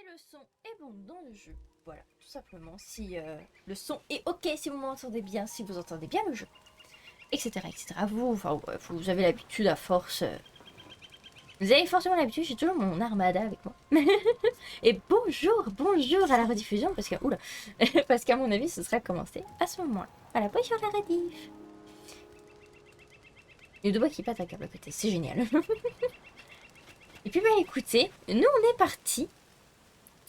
si le son est bon dans le jeu. Voilà, tout simplement. Si le son est ok, si vous m'entendez bien, si vous entendez bien le jeu, etc. etc. Vous avez l'habitude à force. Vous avez forcément l'habitude, j'ai toujours mon armada avec moi. Et bonjour à la rediffusion, parce que, oula, parce qu'à mon avis, ce sera commencé à ce moment-là. Voilà, bonjour la rediff. Les deux doigts qui battent à câble à côté, c'est génial. Et puis, bah écoutez, nous on est parti.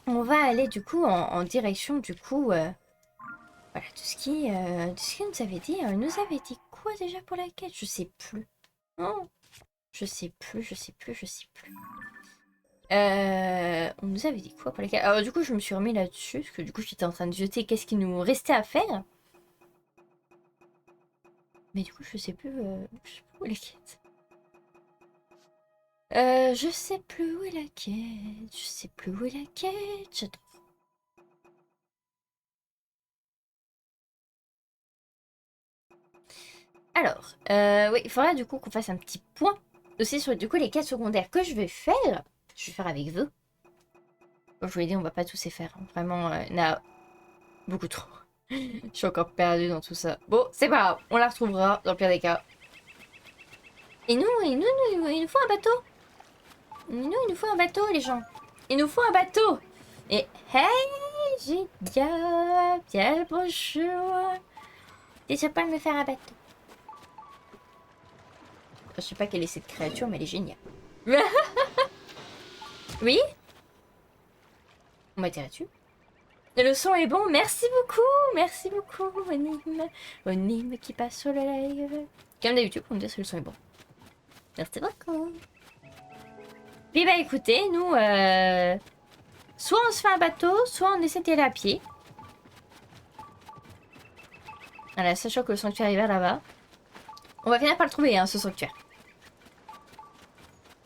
On va aller du coup en direction du coup. Voilà, de ce qui nous avait dit. Il nous avait dit quoi déjà pour la quête? Je sais plus. Oh, je sais plus. On nous avait dit quoi pour la quête? Alors du coup, je me suis remis là-dessus, parce que du coup, j'étais en train de jeter qu'est-ce qu'il nous restait à faire. Mais du coup, je sais plus où est la quête. Je sais plus où est la quête. Je sais plus où est la quête. J'attends. Alors, oui, il faudra du coup qu'on fasse un petit point aussi sur du coup les quêtes secondaires que je vais faire. Je vais faire avec vous. Comme je vous l'ai dit, on va pas tous les faire. Hein. Vraiment, il y en a beaucoup trop. Je suis encore perdue dans tout ça. Bon, c'est pas grave, on la retrouvera dans le pire des cas. Et nous, il nous faut un bateau. Il nous faut un bateau, les gens. Il nous faut un bateau. Et hey, Giga, bien le bonjour. Déjà pas de me faire un bateau. Je sais pas quelle est cette créature, mais elle est géniale. Oui? On m'a tiré dessus. Le son est bon, merci beaucoup, Onime qui passe sur le live. Comme d'habitude, pour me dire si le son est bon. Merci beaucoup. Puis bah écoutez, nous, soit on se fait un bateau, soit on essaie d'y aller à pied. Voilà, sachant que le sanctuaire est vers là-bas. On va finir par le trouver, hein, ce sanctuaire.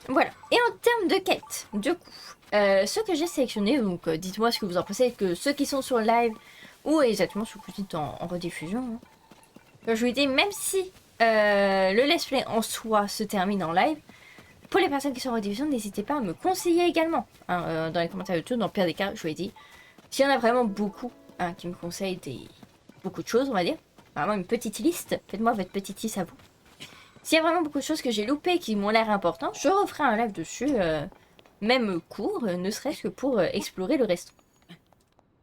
Voilà. Et en termes de quête, du coup, ceux que j'ai sélectionnés, donc dites-moi ce que vous en pensez, que ceux qui sont sur live ou exactement ceux que vous dites en rediffusion. Hein. Comme je vous l'ai dit, même si le let's play en soi se termine en live, pour les personnes qui sont en rediffusion, n'hésitez pas à me conseiller également hein, dans les commentaires YouTube. Dans le pire des cas, je vous l'ai dit, s'il y en a vraiment beaucoup hein, qui me conseillent beaucoup de choses, on va dire, vraiment une petite liste, faites-moi votre petite liste à vous. S'il y a vraiment beaucoup de choses que j'ai loupées qui m'ont l'air importantes, je referai un live dessus, même court, ne serait-ce que pour explorer le reste.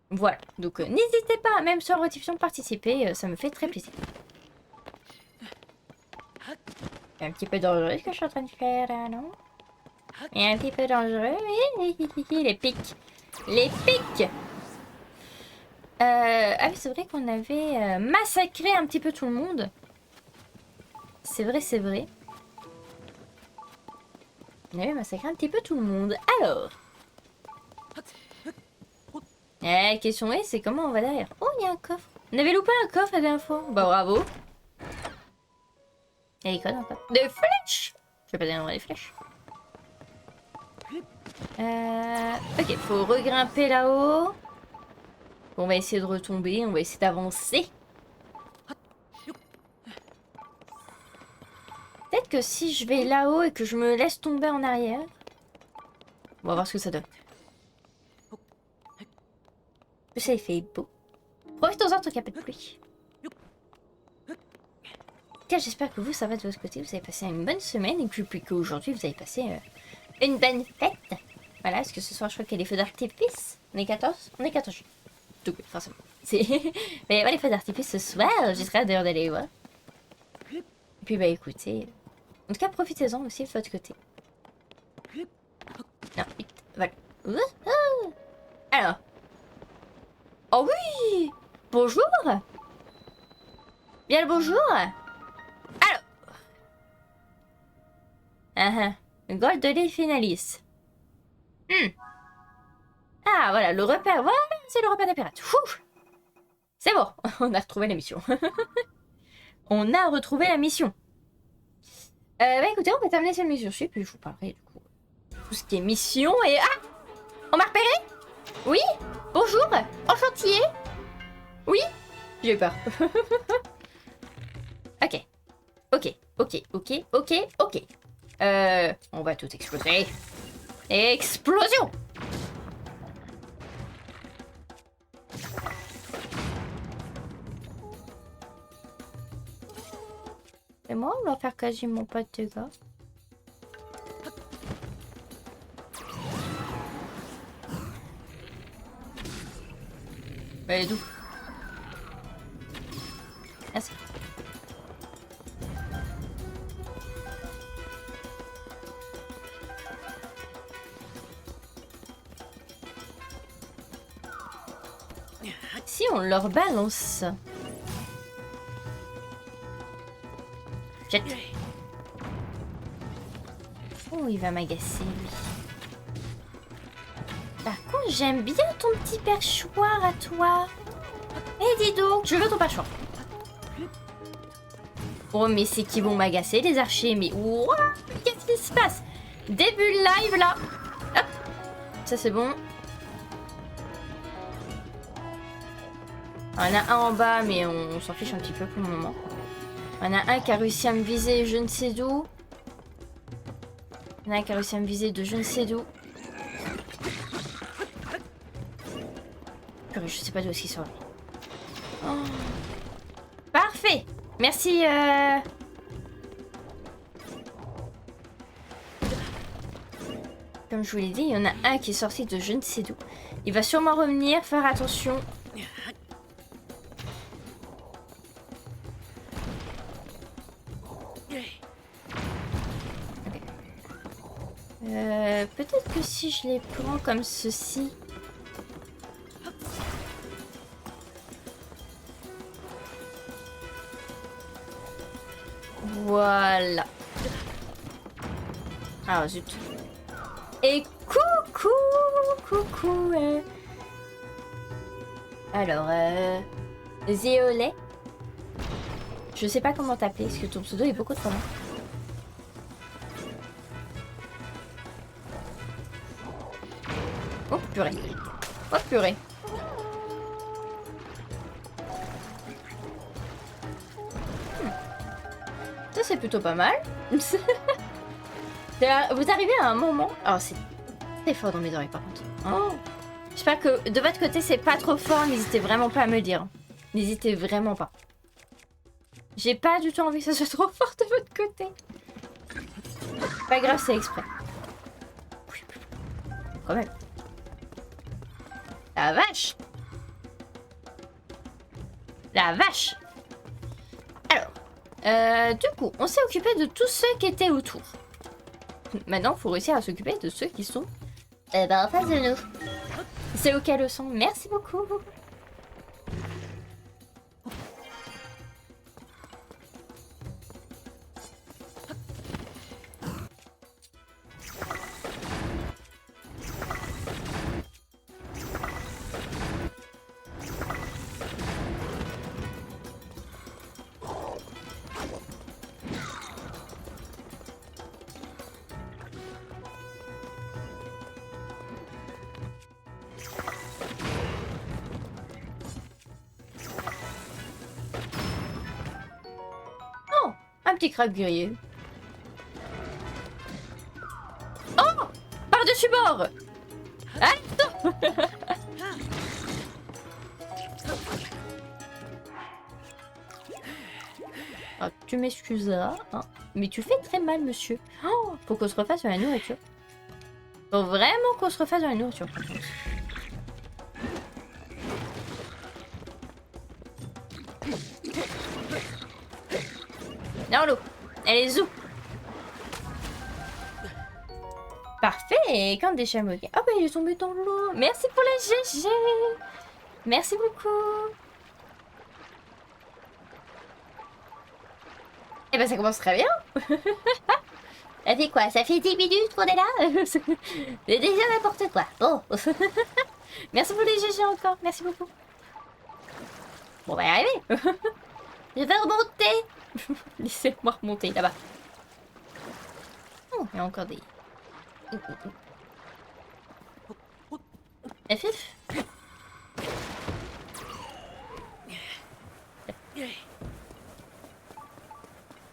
Voilà, donc n'hésitez pas, même sur rediffusion, de participer, ça me fait très plaisir. C'est un petit peu dangereux ce que je suis en train de faire là, non? Et un petit peu dangereux, les pics. Les pics. Ah oui, c'est vrai qu'on avait massacré un petit peu tout le monde. C'est vrai. On avait massacré un petit peu tout le monde. Alors. La question est, c'est comment on va derrière? Oh, il y a un coffre. On avait loupé un coffre la dernière fois. Bah bravo. Il y a des codes encore. Des flèches. Je vais pas dire des flèches. Ok, faut regrimper là-haut. On va essayer de retomber, on va essayer d'avancer. Peut-être que si je vais là-haut et que je me laisse tomber en arrière, on va voir ce que ça donne. Ça, il fait beau. Profitons-en tant qu'il n'y a pas de pluie. Tiens, j'espère que vous, ça va de votre côté. Vous avez passé une bonne semaine et puis qu'aujourd'hui, vous avez passé une bonne fête. Voilà, parce que ce soir, je crois qu'il y a les feux d'artifice. On est 14? On est 14 juillet. Tout oui, forcément. Mais il y a les feux d'artifice ce soir. J'ai très hâte d'ailleurs d'aller les voir. Et puis, bah écoutez. En tout cas, profitez-en aussi de votre côté. Non, vite. Voilà. Alors. Oh oui! Bonjour! Bien le bonjour! Alors. Gold de les finalistes. Ah, voilà, le repère. Voilà, c'est le repère des pirates. C'est bon, on a retrouvé la mission. On a retrouvé la mission. Bah écoutez, on va terminer cette mission ci, puis je vous parlerai du coup tout ce qui est mission et... Ah! On m'a repéré? Oui? Bonjour? Enchantier? Oui? J'ai eu peur. Ok. On va tout exploser. Explosion! Et moi, on va faire quasiment pas de dégâts. Bah, elle est d'où? Merci. Si on leur balance. Jet. Oh, il va m'agacer, lui. Par contre, j'aime bien ton petit perchoir à toi. Eh, dis donc, je veux ton perchoir. Oh, mais c'est qu'ils vont m'agacer, les archers. Mais ouah, qu'est-ce qui se passe? Début de live, là. Hop. Ça, c'est bon. On a un en bas, mais on s'en fiche un petit peu pour le moment. On a un qui a réussi à me viser je ne sais d'où. Il y en a un qui a réussi à me viser de je ne sais d'où. Je sais pas d'où est-ce qu'il sort. Oh. Parfait. Merci. Comme je vous l'ai dit, il y en a un qui est sorti de je ne sais d'où. Il va sûrement revenir, faire attention. Peut-être que si je les prends comme ceci. Voilà. Ah zut. Et coucou. Alors, Zéolet. Je sais pas comment t'appeler, parce que ton pseudo est beaucoup trop long. Oh purée. Oh purée. Ça c'est plutôt pas mal. Vous arrivez à un moment... Oh c'est fort dans mes oreilles par contre. Oh. J'espère que de votre côté c'est pas trop fort. N'hésitez vraiment pas à me le dire. N'hésitez vraiment pas. J'ai pas du tout envie que ça soit trop fort de votre côté. Pas grave, c'est exprès. Quand même. La vache! La vache! Alors, du coup, on s'est occupé de tous ceux qui étaient autour. Maintenant, il faut réussir à s'occuper de ceux qui sont en face de nous. C'est auquel leçon. Merci beaucoup. Un petit crabe grillé. Oh! Par-dessus bord! Attends! Ah, tu m'excuseras, hein, mais tu fais très mal, monsieur. Oh, faut qu'on se refasse de la nourriture. Faut vraiment qu'on se refasse de la nourriture. Dans l'eau. Elle est où? Parfait. Et quand des chameaux. Ah bah il est tombé dans l'eau. Merci pour la GG. Merci beaucoup. Et bah ça commence très bien. Ça fait quoi? Ça fait 10 minutes qu'on est là. C'est déjà n'importe quoi. Bon. Merci pour les GG encore. Merci beaucoup. Bon, on va y arriver. Je vais remonter. Laissez-moi remonter là-bas. Oh, il y a encore des... FF.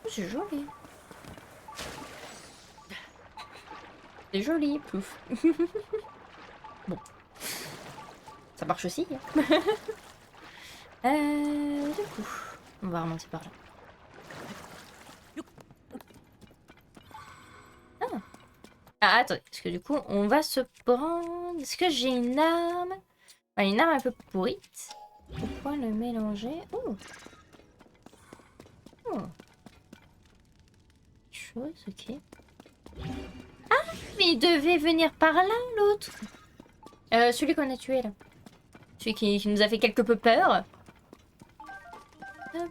C'est joli. C'est joli, plouf. Bon. Ça marche aussi. Hein. Du coup, on va remonter par là. Ah, attendez, parce que du coup, on va se prendre... Est-ce que j'ai une arme? Enfin, une arme un peu pourrite. Pourquoi le mélanger? Oh. Oh. Chose, ok. Ah, mais il devait venir par là, l'autre. Celui qu'on a tué, là. Celui qui nous a fait quelque peu peur.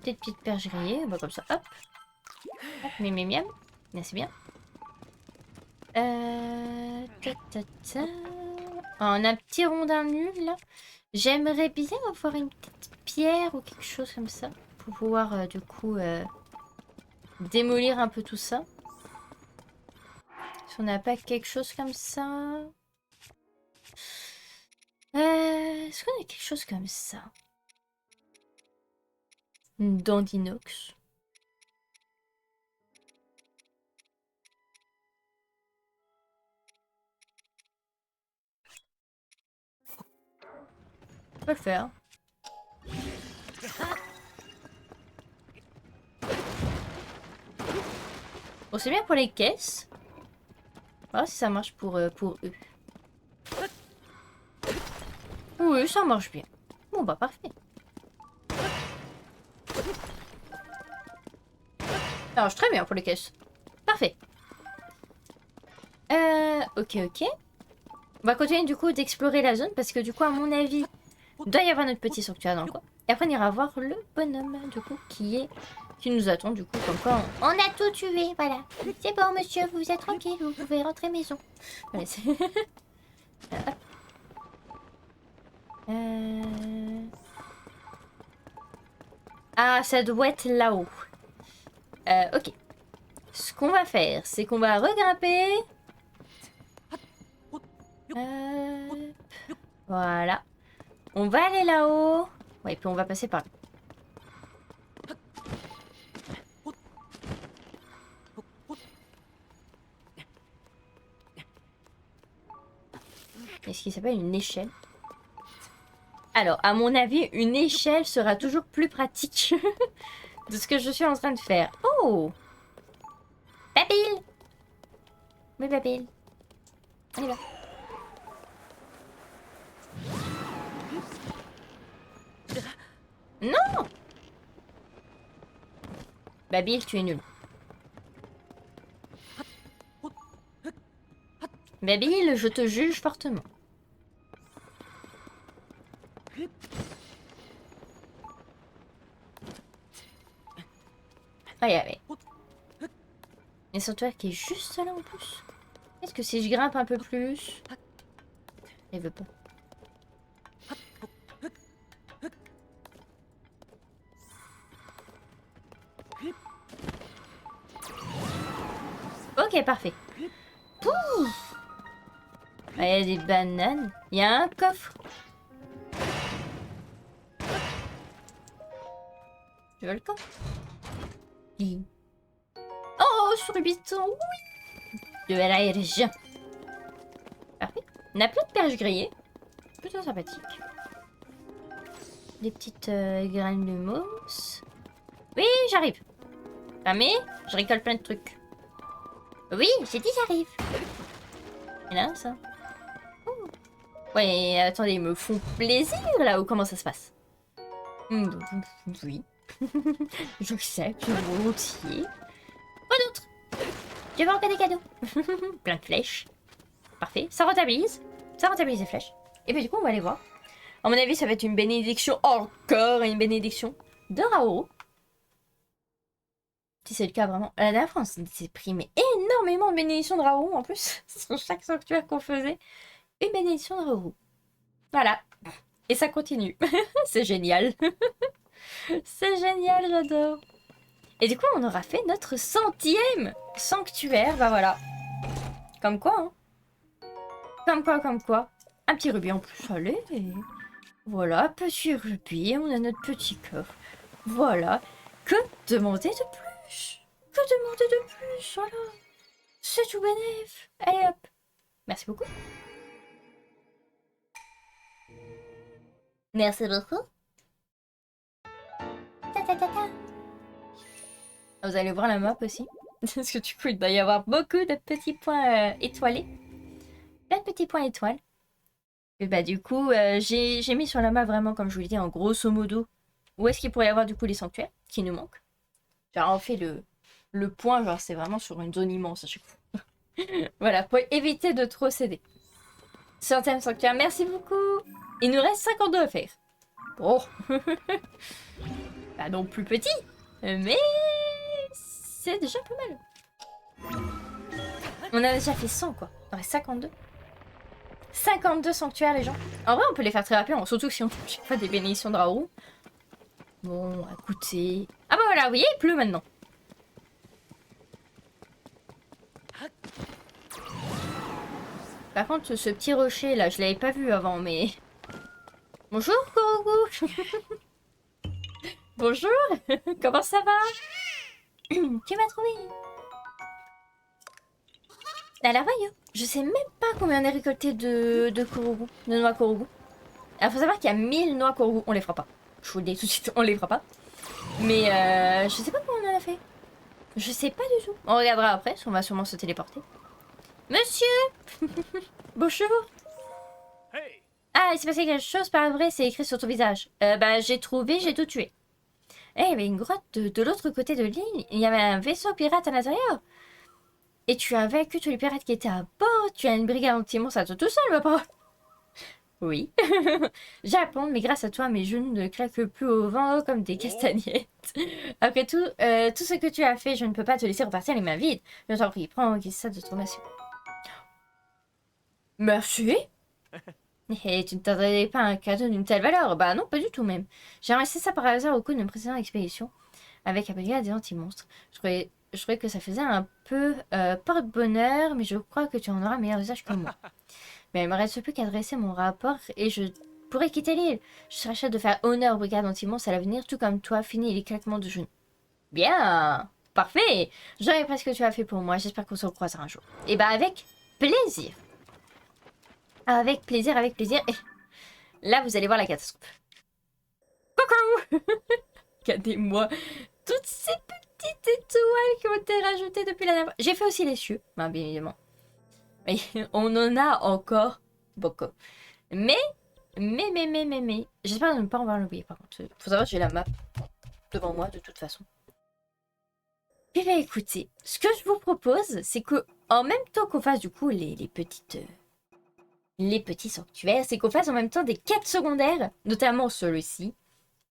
Petite perche grillée, bah comme ça, hop. Hop, miam, miam, miam. Merci bien. Ta, ta, ta. Ah, on a un petit rondin nul, là. J'aimerais bien avoir une petite pierre ou quelque chose comme ça. Pour pouvoir, du coup, démolir un peu tout ça. Si on n'a pas quelque chose comme ça... Est-ce qu'on a quelque chose comme ça? Une dent d'inox. On peut le faire. Bon, c'est bien pour les caisses. On va voir si ça marche pour eux. Oui, ça marche bien. Bon, bah parfait. Ça marche très bien pour les caisses. Parfait. Ok, ok. On va continuer du coup d'explorer la zone parce que du coup, à mon avis, il doit y avoir notre petit sanctuaire dans le coin. Et après, on ira voir le bonhomme du coup qui nous attend du coup comme quoi on a tout tué, voilà. C'est bon monsieur, vous êtes tranquille, vous pouvez rentrer maison. Voilà, c'est... Ah, ça doit être là-haut. Ok. Ce qu'on va faire, c'est qu'on va regrimper. Voilà. On va aller là-haut. Ouais, puis on va passer par là. Est-ce qu'il s'appelle une échelle? Alors, à mon avis, une échelle sera toujours plus pratique de ce que je suis en train de faire. Oh! Babil! Oui, Babil. On y va. Non! Babil, tu es nul. Babil, je te juge fortement. Ah, il y avait. Et sanctuaire qui est juste là en plus. Est-ce que si je grimpe un peu plus... Elle veut pas. Ok, parfait. Pouf! Ah, il y a des bananes. Il y a un coffre. Tu veux le coffre? Oui. Oh, surbiton, oui! De l'argent. Parfait. On a plein de perches grillées. Plutôt sympathique. Des petites graines de mousse. Oui, j'arrive. Ah mais, je récolte plein de trucs. Oui, j'ai dit j'arrive. Et là, ça. Oh. Ouais, attendez, ils me font plaisir là ou comment ça se passe? Oui. J'accepte, volontiers. Quoi d'autre? Je veux encore des cadeaux. Plein de flèches. Parfait. Ça rentabilise. Ça rentabilise les flèches. Et puis du coup, on va aller voir. À mon avis, ça va être une bénédiction. Encore une bénédiction de Raoult. Si c'est le cas vraiment. La dernière fois, on s'est pris mais énormément de bénédictions de Raoult en plus. Sur chaque sanctuaire qu'on faisait. Une bénédiction de Raoult. Voilà. Et ça continue. C'est génial. C'est génial, j'adore. Et du coup, on aura fait notre 100e sanctuaire. Bah voilà. Comme quoi, hein. Comme quoi, comme quoi. Un petit rubis en plus. Allez. Voilà, petit rubis. On a notre petit coffre. Voilà. Que demander de plus? Que demander de plus? Voilà. C'est tout bénef. Allez hop. Merci beaucoup. Merci beaucoup. Ta ta ta ta. Vous allez voir la map aussi. Parce que du coup, il doit y avoir beaucoup de petits points étoilés. Plein de petits points étoiles. Et bah du coup, j'ai mis sur la map vraiment, comme je vous l'ai dit, en grosso modo, où est-ce qu'il pourrait y avoir du coup les sanctuaires qui nous manquent. Genre on fait le point, genre c'est vraiment sur une zone immense à chaque fois. Voilà, pour éviter de trop céder. Centième sanctuaire, merci beaucoup. Il nous reste 52 à faire. Bon. Pas non plus petit, mais c'est déjà pas mal. On a déjà fait 100 quoi. Il reste 52. 52 sanctuaires les gens. En vrai on peut les faire très rapidement, surtout si on fait chaque fois des bénédictions de Raoult. Bon, écoutez... Ah bah voilà, vous voyez, il pleut maintenant. Par contre, ce petit rocher là, je l'avais pas vu avant, mais... Bonjour, Korogu. Bonjour. Comment ça va? Tu m'as trouvé. Alors voyons, je sais même pas combien on a récolté de Korogu, de noix Korogu. Alors faut savoir qu'il y a 1000 noix Korogu, on les fera pas. Je vous le dis tout de suite, on les fera pas. Mais je sais pas comment on en a fait. Je sais pas du tout. On regardera après, on va sûrement se téléporter. Monsieur. Bonjour. Ah, il s'est passé quelque chose, pas vrai, c'est écrit sur ton visage. Bah j'ai trouvé, j'ai tout tué. Eh, il y avait une grotte de l'autre côté de l'île, il y avait un vaisseau pirate à l'intérieur. Et tu as vaincu tous les pirates qui étaient à bord, tu as une brigade anti-monstre à toi tout seul, papa. Oui. Japon, mais grâce à toi, mes genoux ne claquent plus au vent comme des castagnettes. Après tout, tout ce que tu as fait, je ne peux pas te laisser repartir les mains vides. Je t'en prie, prends ça de ton nation. Merci. Et tu ne t'attendais pas à un cadeau d'une telle valeur? Bah non, pas du tout même. J'ai ramassé ça par hasard au cours d'une précédente expédition avec un brigade des anti-monstres. Je trouvais que ça faisait un peu porte-bonheur, mais je crois que tu en auras un meilleur usage que moi. Mais il me reste plus qu'à dresser mon rapport et je pourrais quitter l'île. Je serais chef de faire honneur aux brigades anti-monstres à l'avenir, tout comme toi, fini les claquements de genoux. Bien, parfait. J'aurais pas ce que tu as fait pour moi. J'espère qu'on se recroisera un jour. Et bah avec plaisir. Avec plaisir, avec plaisir. Et là, vous allez voir la catastrophe. Coucou. Regardez-moi toutes ces petites étoiles qui ont été rajoutées depuis la dernière fois. J'ai fait aussi les cieux, bien évidemment. Mais on en a encore beaucoup. Mais, j'espère ne pas en avoir oublié par contre. Faut savoir que j'ai la map devant moi de toute façon. Et bien écoutez, ce que je vous propose, c'est que en même temps qu'on fasse du coup les petits sanctuaires, c'est qu'on fasse en même temps des quêtes secondaires, notamment celui-ci,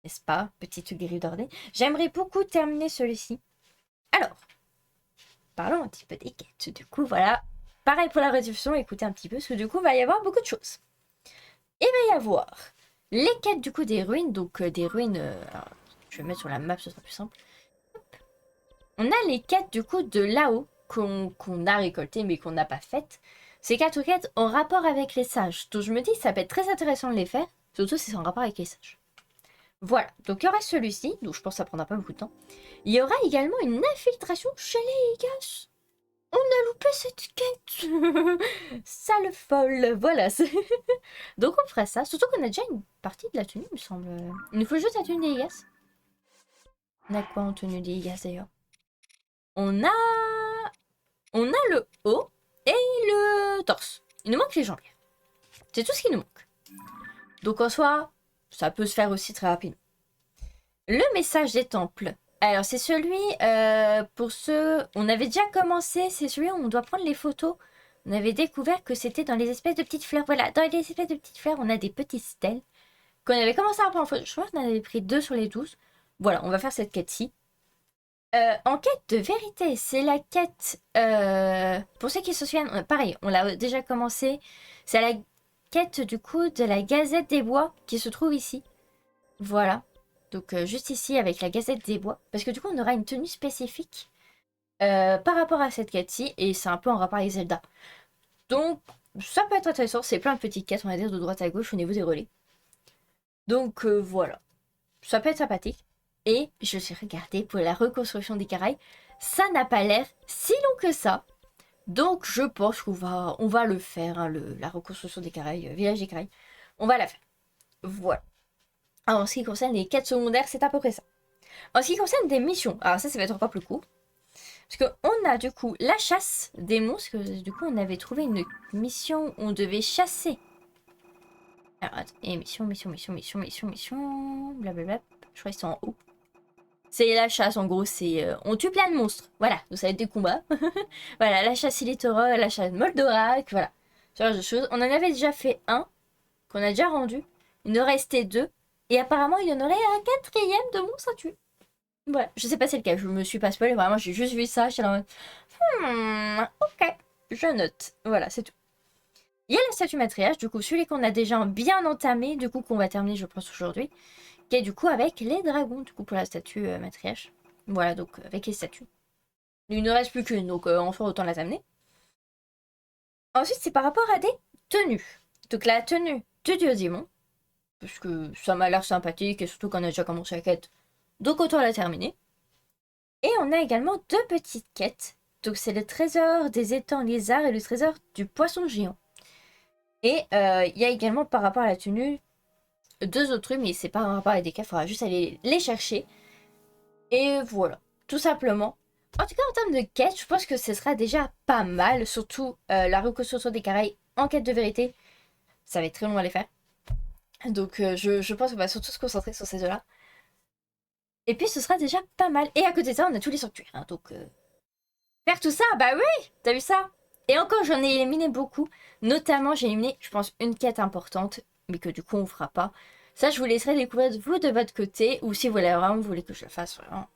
n'est-ce pas, petite grille d'ordée. J'aimerais beaucoup terminer celui-ci. Alors, parlons un petit peu des quêtes. Du coup, voilà, pareil pour la résolution, écoutez un petit peu, parce que du coup, il va y avoir beaucoup de choses. Il va y avoir les quêtes du coup des ruines, donc des ruines... alors, je vais mettre sur la map, ce sera plus simple. Hop. On a les quêtes du coup de là-haut, qu'on a récoltées mais qu'on n'a pas faites. Ces 4 quêtes ont rapport avec les sages, donc je me dis que ça peut être très intéressant de les faire, surtout si c'est en rapport avec les sages. Voilà, donc il y aura celui-ci, donc je pense que ça prendra pas beaucoup de temps. Il y aura également une infiltration chez les gars. On a loupé cette quête. Sale folle, voilà. Donc on fera ça, surtout qu'on a déjà une partie de la tenue, il me semble. Il nous faut juste la tenue des gars. On a quoi en tenue des gars d'ailleurs? On a le haut et le torse. Il nous manque les jambes. C'est tout ce qui nous manque. Donc en soi, ça peut se faire aussi très rapidement. Le message des temples. Alors c'est celui, pour ceux... On avait déjà commencé, c'est celui où on doit prendre les photos. On avait découvert que c'était dans les espèces de petites fleurs. Voilà, dans les espèces de petites fleurs, on a des petites stèles. Qu'on avait commencé à prendre en photo. Je crois qu'on en avait pris 2 sur les 12. Voilà, on va faire cette quête-ci. En quête de vérité, c'est la quête... pour ceux qui se souviennent, pareil, on l'a déjà commencé. C'est la quête du coup de la Gazette des Bois qui se trouve ici. Voilà. Donc juste ici avec la Gazette des Bois. Parce que du coup on aura une tenue spécifique par rapport à cette quête-ci. Et c'est un peu en rapport avec Zelda. Donc ça peut être intéressant. C'est plein de petites quêtes on va dire de droite à gauche au niveau des relais. Donc voilà. Ça peut être sympathique. Et je suis regardée pour la reconstruction des Caraïbes. Ça n'a pas l'air si long que ça. Donc je pense qu'on va le faire. Hein, la reconstruction des Caraïbes, village des Caraïbes. On va la faire. Voilà. Alors, en ce qui concerne les quêtes secondaires, c'est à peu près ça. En ce qui concerne des missions, alors ça va être encore plus court. Parce qu'on a du coup la chasse des monstres. Du coup, on avait trouvé une mission où on devait chasser. Alors, attends, et mission, blablabla. Je crois qu'ils sont en haut. C'est la chasse, en gros, c'est... on tue plein de monstres. Voilà, donc ça va être des combats. Voilà, la chasse Ilitora, la chasse Moldorak, voilà. Ce genre de choses. On en avait déjà fait un, qu'on a déjà rendu. Il nous restait deux. Et apparemment, il y en aurait un quatrième de monstre à tuer. Voilà, je sais pas c'est lequel, je me suis pas spoilé, vraiment, j'ai juste vu ça, j'étais en mode... ok, je note. Voilà, c'est tout. Il y a la statue matriarche, du coup, celui qu'on a déjà bien entamé, du coup, qu'on va terminer, je pense, aujourd'hui. Qui est du coup avec les dragons, du coup, pour la statue matriarche. Voilà, donc, avec les statues. Il ne reste plus qu'une, donc, en soi, autant la terminer. Ensuite, c'est par rapport à des tenues. Donc, la tenue du dieu démon, parce que ça m'a l'air sympathique, et surtout qu'on a déjà commencé la quête, donc autant la terminer. Et on a également deux petites quêtes. Donc c'est le trésor des étangs lézards et le trésor du poisson géant. Et il y a également par rapport à la tenue deux autres trucs, mais c'est pas par rapport à des quêtes, il faudra juste aller les chercher. Et voilà, tout simplement. En tout cas, en termes de quêtes, je pense que ce sera déjà pas mal. Surtout la reconstruction des Caraïbes en quête de vérité. Ça va être très long à les faire. Donc je pense qu'on va surtout se concentrer sur ces deux-là. Et puis ce sera déjà pas mal. Et à côté de ça, on a tous les sanctuaires. Hein, donc faire tout ça, bah oui, t'as vu ça? Et encore, j'en ai éliminé beaucoup. Notamment, j'ai éliminé, je pense, une quête importante, mais que du coup, on fera pas. Ça, je vous laisserai découvrir vous de votre côté, ou si vous voulez que je le fasse vraiment.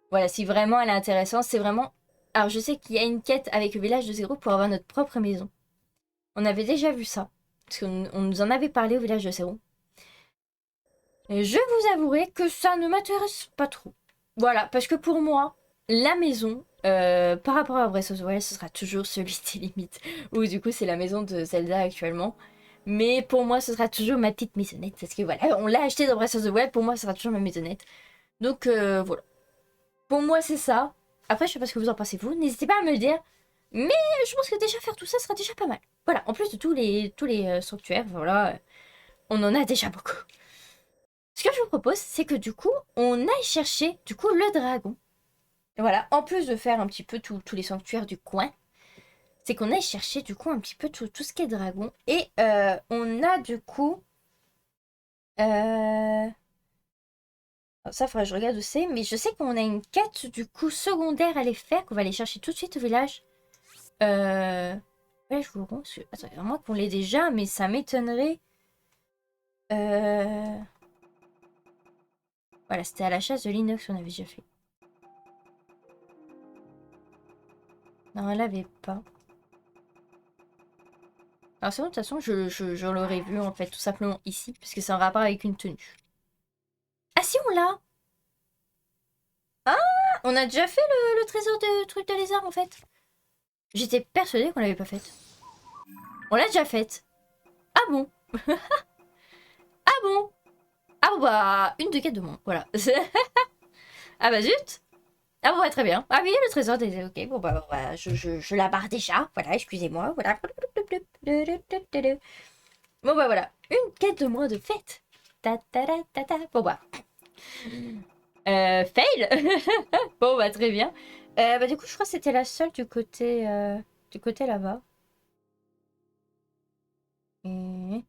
Voilà, si vraiment elle est intéressante, c'est vraiment... Alors, je sais qu'il y a une quête avec le village de Zéro pour avoir notre propre maison. On avait déjà vu ça, parce qu'on nous en avait parlé au village de Zéro. Et je vous avouerai que ça ne m'intéresse pas trop. Voilà, parce que pour moi, la maison, par rapport à Breath of the Wild, ce sera toujours celui des limites. Ou du coup, c'est la maison de Zelda actuellement. Mais pour moi, ce sera toujours ma petite maisonnette. Parce que voilà, on l'a acheté dans Breath of the Wild, pour moi, ce sera toujours ma maisonnette. Donc voilà. Pour moi, c'est ça. Après, je sais pas ce que vous en pensez vous. N'hésitez pas à me le dire. Mais je pense que déjà faire tout ça sera déjà pas mal. Voilà, en plus de tous les sanctuaires, voilà, on en a déjà beaucoup. Ce que je vous propose, c'est que du coup, on aille chercher du coup le dragon. Voilà, en plus de faire un petit peu tous les sanctuaires du coin, c'est qu'on aille chercher du coup un petit peu tout ce qui est dragon. Et on a du coup... Ça, il faudrait que je regarde où c'est, mais je sais qu'on a une quête du coup secondaire à les faire, qu'on va aller chercher tout de suite au village. Ouais, je vous rends... Attends, à moins qu'on l'ait déjà, mais ça m'étonnerait. Voilà, c'était à la chasse de l'inox qu'on avait déjà fait. Non, on l'avait pas. Alors sinon, de toute façon, je l'aurais vu en fait tout simplement ici, parce que c'est en rapport avec une tenue. Ah si, on l'a! Ah, on a déjà fait le trésor de truc de lézard en fait. J'étais persuadée qu'on l'avait pas faite. On l'a déjà faite. Ah bon? Ah bon? Ah bon bah, une de quête de moins, voilà. Ah bah zut! Ah bon, bah, très bien. Ah oui, le trésor des... Ok, bon bah, je la barre déjà. Voilà, excusez-moi, voilà. Bon bah voilà, une quête de moins de fête. Ta ta ta ta ta. Bon bah... fail. Bon bah très bien. Bah du coup je crois que c'était la seule du côté là-bas. Et...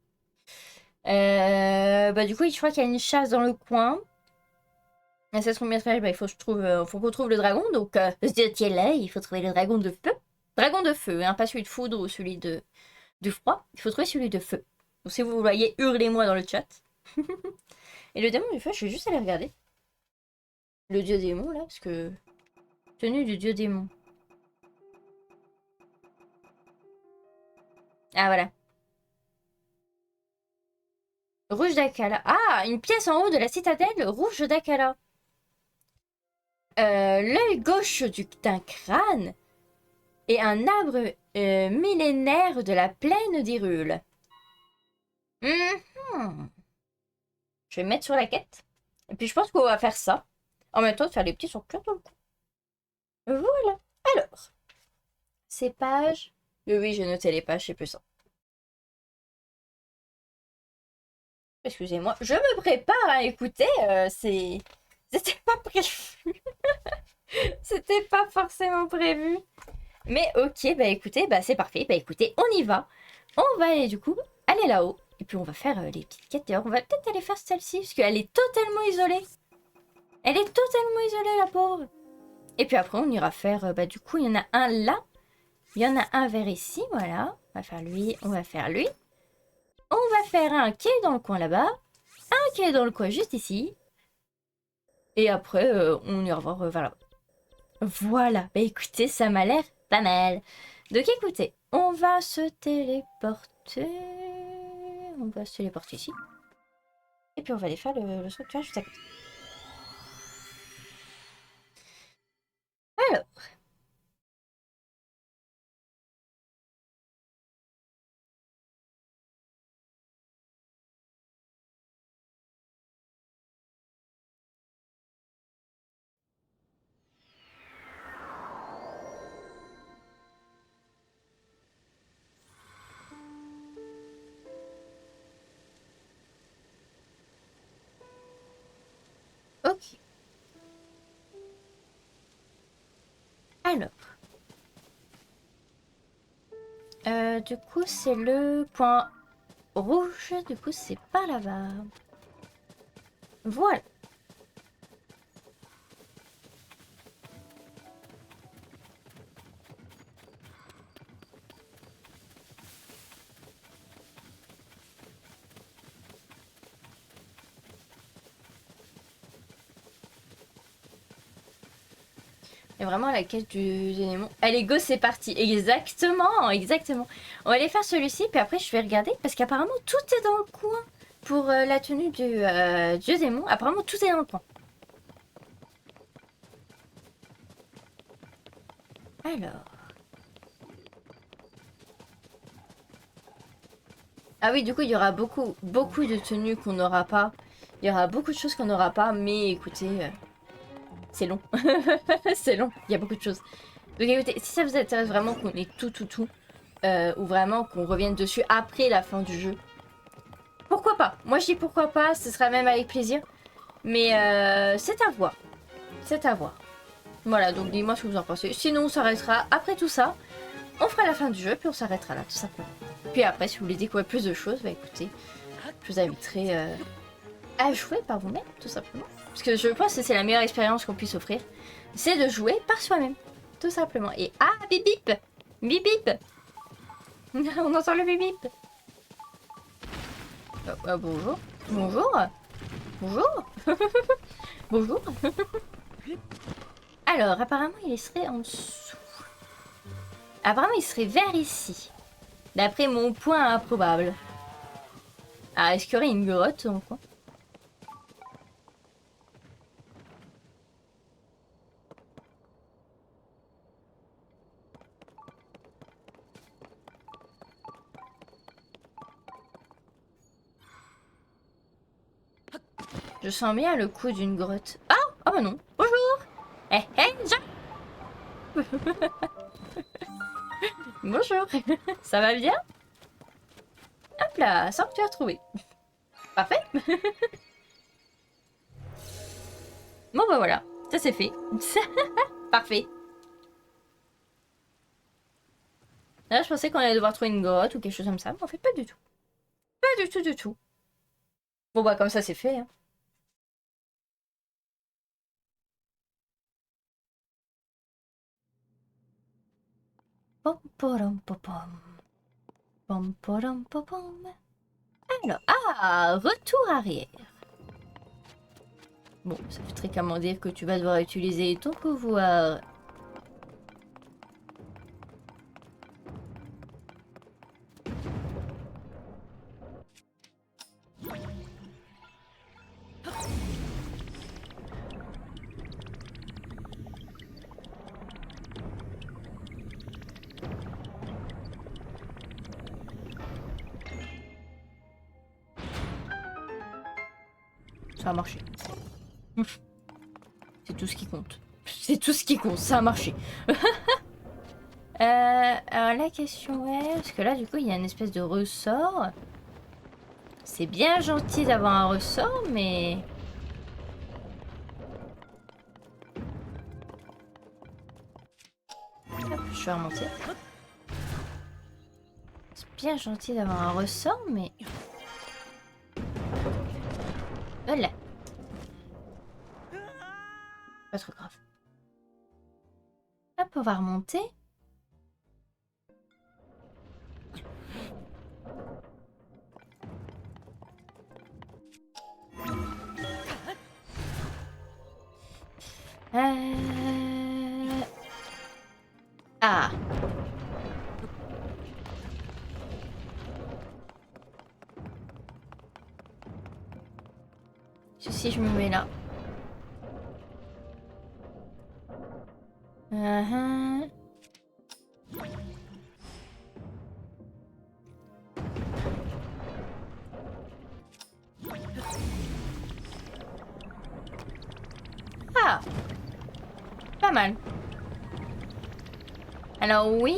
bah du coup je crois qu'il y a une chasse dans le coin. Et ça se trouve bien très bah, il faut, faut qu'on trouve le dragon. Donc ce là, il faut trouver le dragon de feu. Dragon de feu, hein, pas celui de foudre ou celui de froid. Il faut trouver celui de feu. Donc si vous le voyez, hurlez-moi dans le chat. Et le démon du feu, je vais juste aller regarder. Le dieu démon là, parce que... Tenue du dieu démon. Ah voilà. Rouge d'Akala. Ah, une pièce en haut de la citadelle rouge d'Akala. L'œil gauche d'un crâne et un arbre millénaire de la plaine d'Hyrule. Mhm. Je vais me mettre sur la quête. Et puis je pense qu'on va faire ça. En même temps de faire les petits sanctuaires dans le coup. Voilà. Alors. Ces pages. Oui, j'ai noté les pages, c'est plus ça. Excusez-moi. Je me prépare à écouter. C'était pas prévu. C'était pas forcément prévu. Mais ok, bah écoutez, bah c'est parfait. Bah écoutez, on y va. On va aller du coup, aller là-haut. Et puis on va faire les petites quêtes. D'ailleurs, on va peut-être aller faire celle-ci, parce qu'elle est totalement isolée. Elle est totalement isolée, la pauvre. Et puis après, on ira faire, bah du coup, il y en a un là. Il y en a un vers ici, voilà. On va faire lui, on va faire lui. On va faire un qui est dans le coin là-bas. Un qui est dans le coin juste ici. Et après, on ira voir vers là-bas. Voilà, bah écoutez, ça m'a l'air pas mal. Donc écoutez, on va se téléporter. On va se téléporter ici. Et puis on va aller faire le structure juste à côté. Alors, ok. Alors, du coup, c'est le point rouge. Du coup, c'est pas là-bas. Voilà. Et vraiment la quête du démon. Allez, go, c'est parti. Exactement, exactement. On va aller faire celui-ci, puis après je vais regarder, parce qu'apparemment tout est dans le coin. Pour la tenue du démon, apparemment tout est dans le coin. Alors. Ah oui, du coup, il y aura beaucoup de tenues qu'on n'aura pas. Il y aura beaucoup de choses qu'on n'aura pas, mais écoutez, c'est long. C'est long, il y a beaucoup de choses. Donc écoutez, si ça vous intéresse vraiment qu'on ait tout, ou vraiment qu'on revienne dessus après la fin du jeu, pourquoi pas? Moi je dis pourquoi pas, ce sera même avec plaisir. Mais c'est à voir. C'est à voir. Voilà, donc dis-moi ce que vous en pensez. Sinon, on s'arrêtera après tout ça. On fera la fin du jeu, puis on s'arrêtera là, tout simplement. Puis après, si vous voulez découvrir plus de choses, bah écoutez, je vous inviterai à jouer par vous-même, tout simplement. Parce que je pense que c'est la meilleure expérience qu'on puisse offrir. C'est de jouer par soi-même, tout simplement. Et ah, bip bip! Bip bip! On entend le bip bip! Bonjour. Bonjour. Bonjour. Bonjour. Alors, apparemment, il serait en dessous. Apparemment, il serait vers ici. D'après mon point improbable. Ah, est-ce qu'il y aurait une grotte dans le coin? Je sens bien le coup d'une grotte. Ah! Ah bah non. Bonjour! Eh, Jean! Bonjour! Ça va bien? Hop là, ça que tu as trouvé. Parfait! Bon bah voilà, ça c'est fait. Parfait. Là, je pensais qu'on allait devoir trouver une grotte ou quelque chose comme ça, mais en fait, pas du tout. Pas du tout, du tout. Bon bah comme ça c'est fait, hein. Pom porom popom. Pom porom popom. Alors, ah, retour arrière. Bon, ça fait très comment dire que tu vas devoir utiliser ton pouvoir. Ça a marché. C'est tout ce qui compte. C'est tout ce qui compte, ça a marché. Alors la question est, parce que là du coup il y a une espèce de ressort. C'est bien gentil d'avoir un ressort, mais... vais remonter. C'est bien gentil d'avoir un ressort, mais... Voilà. Pas trop grave. Hop, on va remonter. Ah. Si je me mets là. Ah. Pas mal. Alors oui,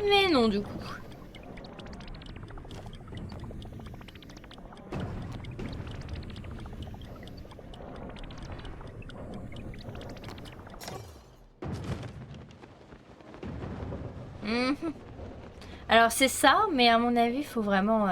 mais non du coup. Mhm. Alors c'est ça, mais à mon avis, il faut vraiment...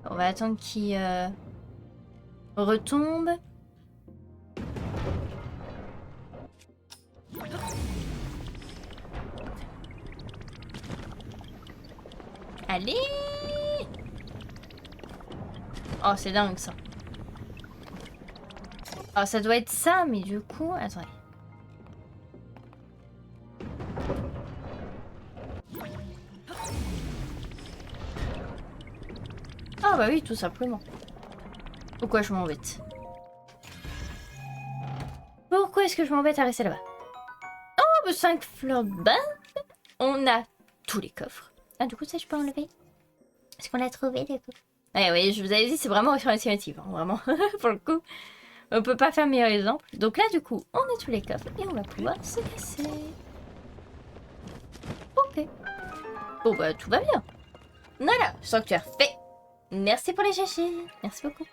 On va attendre qu'il retombe. Allez! Oh, c'est dingue ça. Oh, ça doit être ça, mais du coup... Attendez. Ah bah oui, tout simplement. Pourquoi je m'embête? Pourquoi est-ce que je m'embête à rester là-bas? Oh, bah 5 fleurs de bain. On a tous les coffres. Ah, du coup, ça, je peux enlever? Est-ce qu'on l'a trouvé, du coup? Ouais, oui, je vous avais dit, c'est vraiment sur l'initiative, hein, vraiment. Pour le coup, on peut pas faire meilleur exemple. Donc là, du coup, on a tous les coffres et on va pouvoir se casser. Ok. Bon, bah, tout va bien. Voilà, sanctuaire fait. Merci pour les chachis. Merci beaucoup.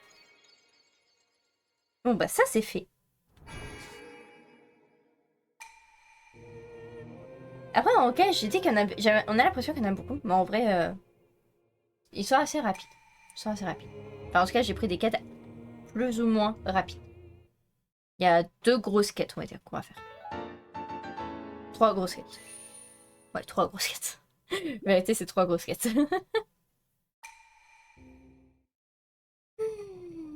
Bon, bah, ça, c'est fait. Après, en vrai, j'ai dit qu'on a... on a l'impression qu'il y en a beaucoup, mais en vrai, ils sont assez rapides. Ils sont assez rapides. Enfin, en tout cas, j'ai pris des quêtes plus ou moins rapides. Il y a 2 grosses quêtes, on va dire, qu'on va faire. 3 grosses quêtes. Ouais, 3 grosses quêtes. En vérité, c'est 3 grosses quêtes.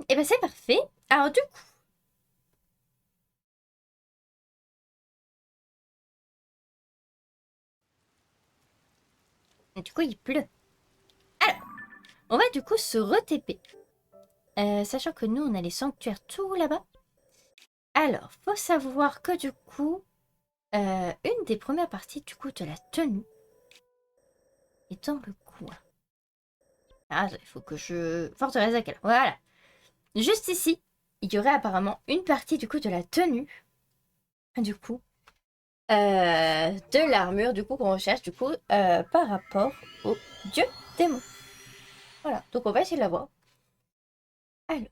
Et ben, c'est parfait. Alors, du coup, il pleut. Alors, on va du coup se re-TP. Sachant que nous, on a les sanctuaires tout là-bas. Alors, faut savoir que du coup, une des premières parties du coup de la tenue est dans le coin. Ah, il faut que je... Forteresse à quelle? Voilà. Juste ici, il y aurait apparemment une partie du coup de la tenue. Du coup, de l'armure du coup qu'on recherche du coup par rapport au dieu démon. Voilà, donc on va essayer de la voir. Alors,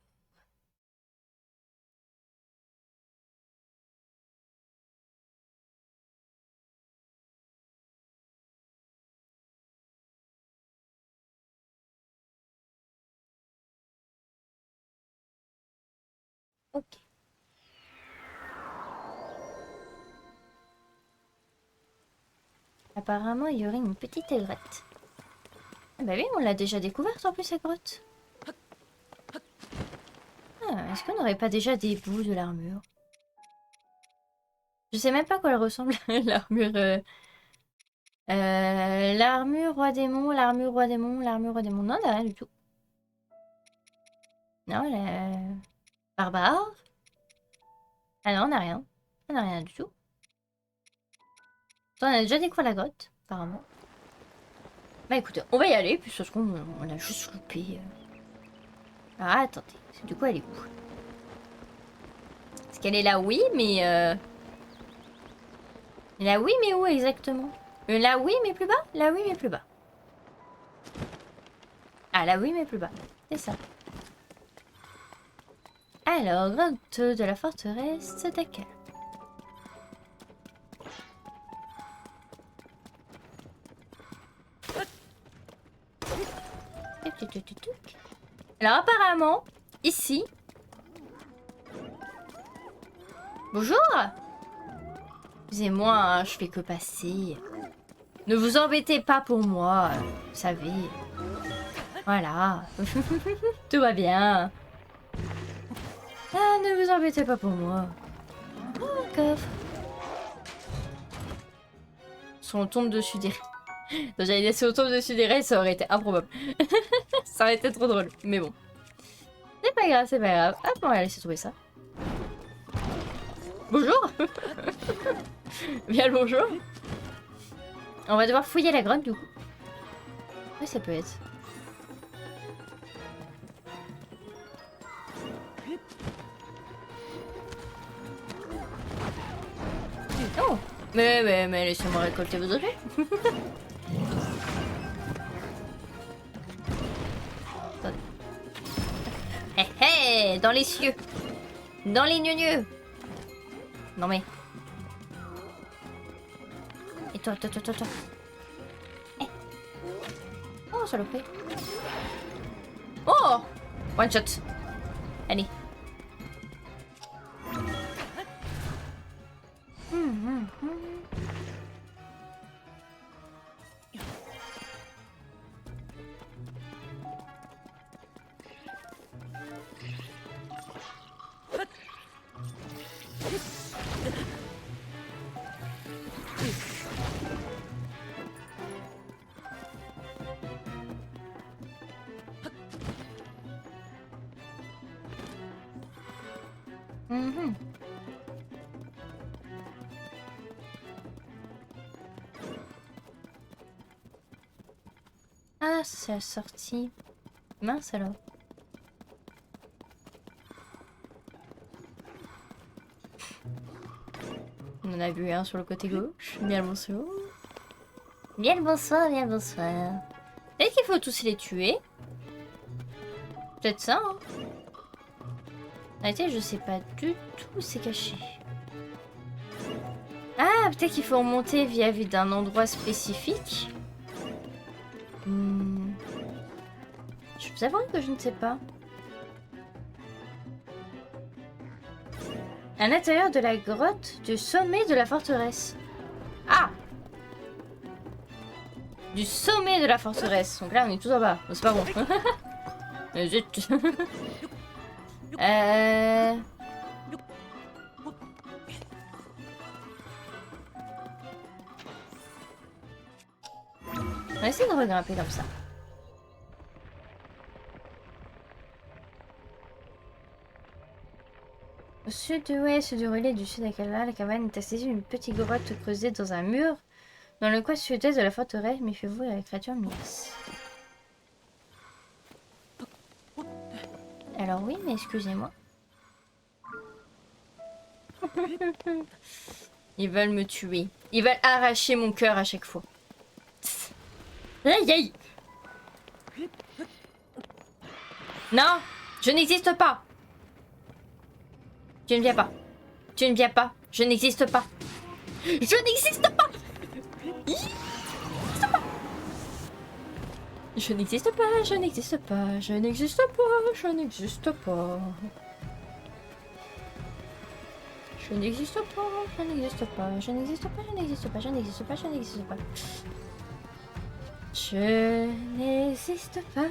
ok. Apparemment, il y aurait une petite grotte. Ah bah oui, on l'a déjà découverte en plus, cette grotte. Ah, est-ce qu'on n'aurait pas déjà des bouts de l'armure? Je sais même pas à quoi elle ressemble, l'armure. L'armure roi démon, l'armure roi démon, l'armure roi démon. Non, rien du tout. Non, la... Barbare. Ah non, on n'a rien. On n'a rien du tout. Attends, on a déjà découvert la grotte, apparemment. Bah écoutez, on va y aller, puis ça se trouve, on a juste loupé. Ah, attendez, du coup, elle est où? Est-ce qu'elle est là? Oui, mais... Là, oui, mais où exactement? Là, oui, mais plus bas? Là, oui, mais plus bas. Ah, là, oui, mais plus bas. C'est ça. Alors, grotte de la forteresse d'Akal. Alors, apparemment, ici... Bonjour! Excusez-moi, hein, je fais que passer. Ne vous embêtez pas pour moi, vous savez. Voilà. Tout va bien. Ah, ne vous embêtez pas pour moi. Oh, un coffre. Si on tombe dessus des... Donc, j'allais dire si on tombe dessus des rails, ça aurait été improbable. Ça aurait été trop drôle. Mais bon. C'est pas grave, c'est pas grave. Hop, on va laisser trouver ça. Bonjour. Bien le bonjour. On va devoir fouiller la grotte du coup. Oui, ça peut être. Oh. Mais laissez-moi récolter vos objets. Attendez. Hé hé, dans les cieux. Dans les gneux. Non mais. Et toi. Eh. Oh, saloperie. Oh. One shot. Allez. Ah, c'est la sortie. Mince alors. On en a vu un sur le côté gauche. Bien le bonsoir. Bien le bonsoir, bien le bonsoir. Peut-être qu'il faut tous les tuer. Peut-être ça, hein. En réalité, je sais pas du tout où c'est caché. Ah, peut-être qu'il faut remonter via d'un endroit spécifique. Je vous avoue que je ne sais pas. À l'intérieur de la grotte du sommet de la forteresse. Ah! Du sommet de la forteresse. Donc là, on est tout en bas. C'est pas bon. Zut. On va essayer de regrimper comme ça. Au sud-ouest du relais du sud d'Akala, la cabane est assise une petite grotte creusée dans un mur dans le coin sud-est de la forteresse. Méfiez-vous à la créature Mias. Alors oui, mais excusez-moi. Ils veulent me tuer. Ils veulent arracher mon cœur à chaque fois. Aïe aïe. Non, je n'existe pas. Tu ne viens pas. Tu ne viens pas. Je n'existe pas. Je n'existe pas. Je n'existe pas. Je n'existe pas. Je n'existe pas. Je n'existe pas. Je n'existe pas. Je n'existe pas. Je n'existe pas. Je n'existe pas. Je n'existe pas. Je n'existe pas. Je n'existe pas.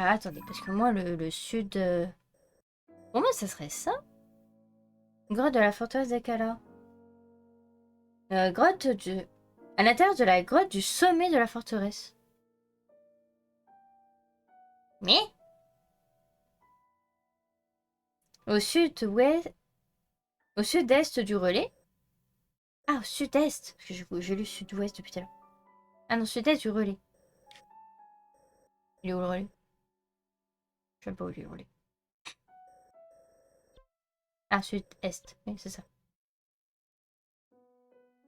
Ah, attendez, parce que moi, le sud... Pour moi, ça serait ça. Grotte de la forteresse d'Akala. Grotte de... À l'intérieur de la grotte du sommet de la forteresse. Mais au sud-ouest... Au sud-est du relais. Ah, au sud-est. Parce que j'ai lu sud-ouest depuis tout à l'heure. Ah non, sud-est du relais. Il est où le relais? Je sais pas où il est le relais. Ah, sud-est. Oui, c'est ça.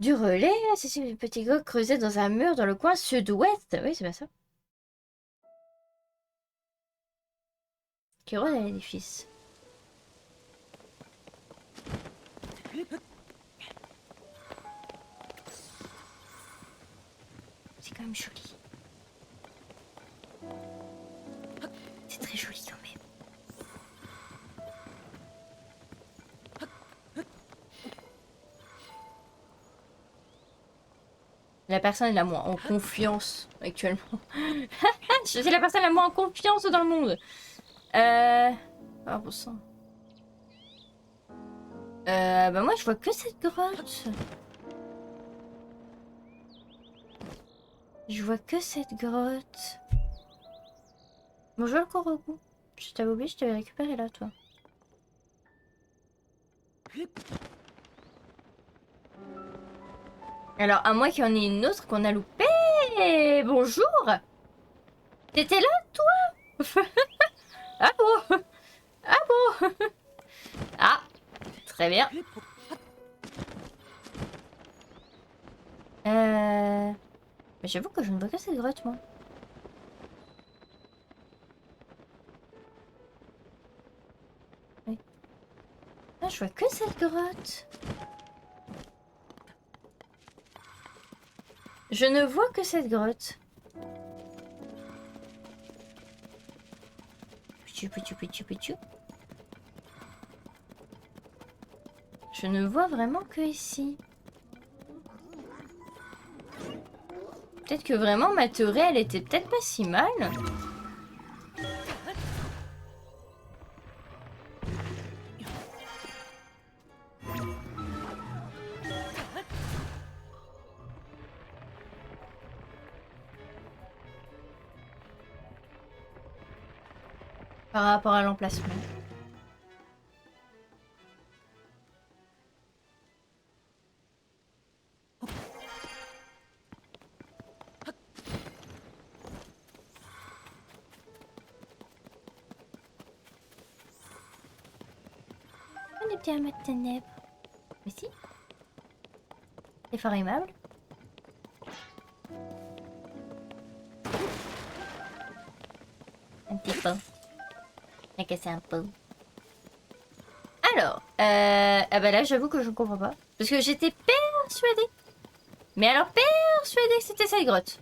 Du relais, c'est une petite grotte creusée dans un mur dans le coin sud-ouest. Oui, c'est bien ça. Qui rôde à l'édifice. C'est quand même joli. C'est très joli quand même. La personne la moins en confiance actuellement. Je suis la personne la moins en confiance dans le monde. Ah bon sang. Bah moi je vois que cette grotte. Je vois que cette grotte. Bonjour le Koroku. Je t'avais oublié, je t'avais récupéré là toi. Alors à moins qu'il y en ait une autre qu'on a loupée. Bonjour. T'étais là toi? Ah bon? Ah bon? Ah, très bien. Mais j'avoue que je ne vois que cette grotte moi. Oui. Ah, je vois que cette grotte. Je ne vois que cette grotte. Pichou, pichou, pichou, pichou. Je ne vois vraiment que ici. Peut-être que vraiment ma théorie, elle était peut-être pas si mal. Par rapport à l'emplacement. On est bien à mettre ténèbres. Mais si. C'est fort aimable. Un petit peu. On a cassé un peu. Alors, ah bah là j'avoue que je ne comprends pas. Parce que j'étais persuadée. Mais alors persuadée que c'était cette grotte.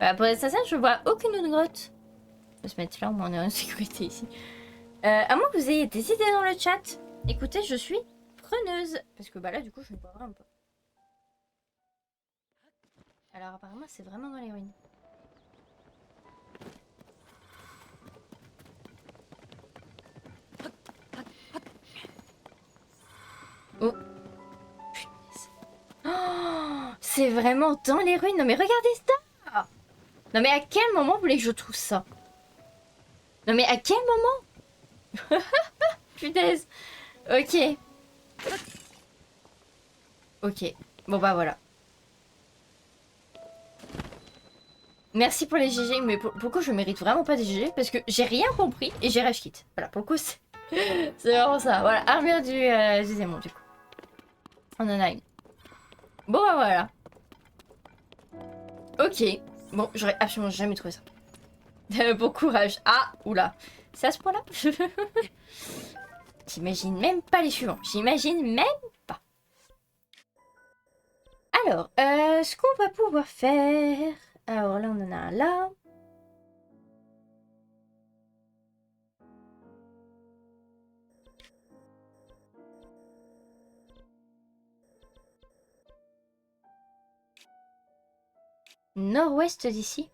Bah, pour être sincère, je vois aucune autre grotte. On va se mettre là, au moins on est en sécurité ici. À moins que vous ayez des idées dans le chat. Écoutez, je suis preneuse. Parce que bah là du coup je ne vois vraiment pas. Alors apparemment c'est vraiment dans les ruines. Oh. Punaise. Oh, c'est vraiment dans les ruines. Non mais regardez ça. Non mais à quel moment vous voulez que je trouve ça? Non mais à quel moment? Punaise. Ok. Ok. Bon bah voilà. Merci pour les GG, mais pour le coup je mérite vraiment pas des GG parce que j'ai rien compris et j'ai rage quitte. Voilà, pour le coup c'est vraiment ça. Voilà, armure du démon du coup. On en a une. Bon bah voilà. Ok. Bon, j'aurais absolument jamais trouvé ça. Bon courage. Ah, oula. C'est à ce point-là? J'imagine même pas les suivants. J'imagine même pas. Alors, ce qu'on va pouvoir faire... Alors là, on en a un là. Nord-ouest d'ici.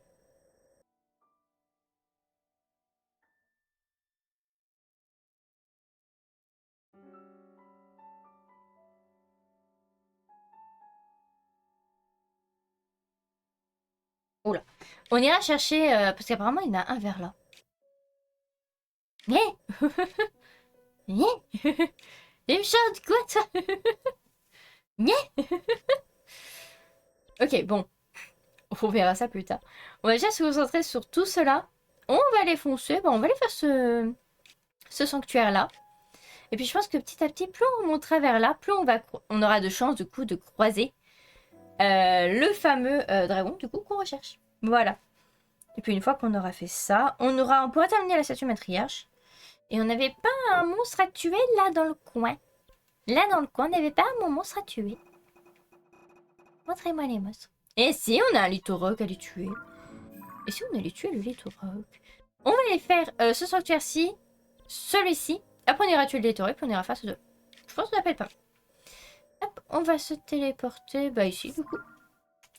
On ira chercher, parce qu'apparemment il y en a un vers là. Mais il me chante quoi ça? Ok, bon. On verra ça plus tard. On va déjà se concentrer sur tout cela. On va les foncer. Bon, on va aller faire ce sanctuaire-là. Et puis je pense que petit à petit, plus on montera vers là, plus on aura de chances du coup de croiser le fameux dragon du coup qu'on recherche. Voilà. Et puis une fois qu'on aura fait ça, on pourra terminer la statue matriarche. Et on n'avait pas un monstre à tuer là dans le coin. Là dans le coin, on n'avait pas un monstre à tuer. Montrez-moi les monstres. Et si on a un Litorok à les tuer? Et si on allait tuer le Litorok? On va aller faire ce sanctuaire-ci, celui-ci. Après on ira tuer le Litorok, puis on ira faire ce deux. Je pense qu'on appelle pas. Hop, on va se téléporter ici du coup.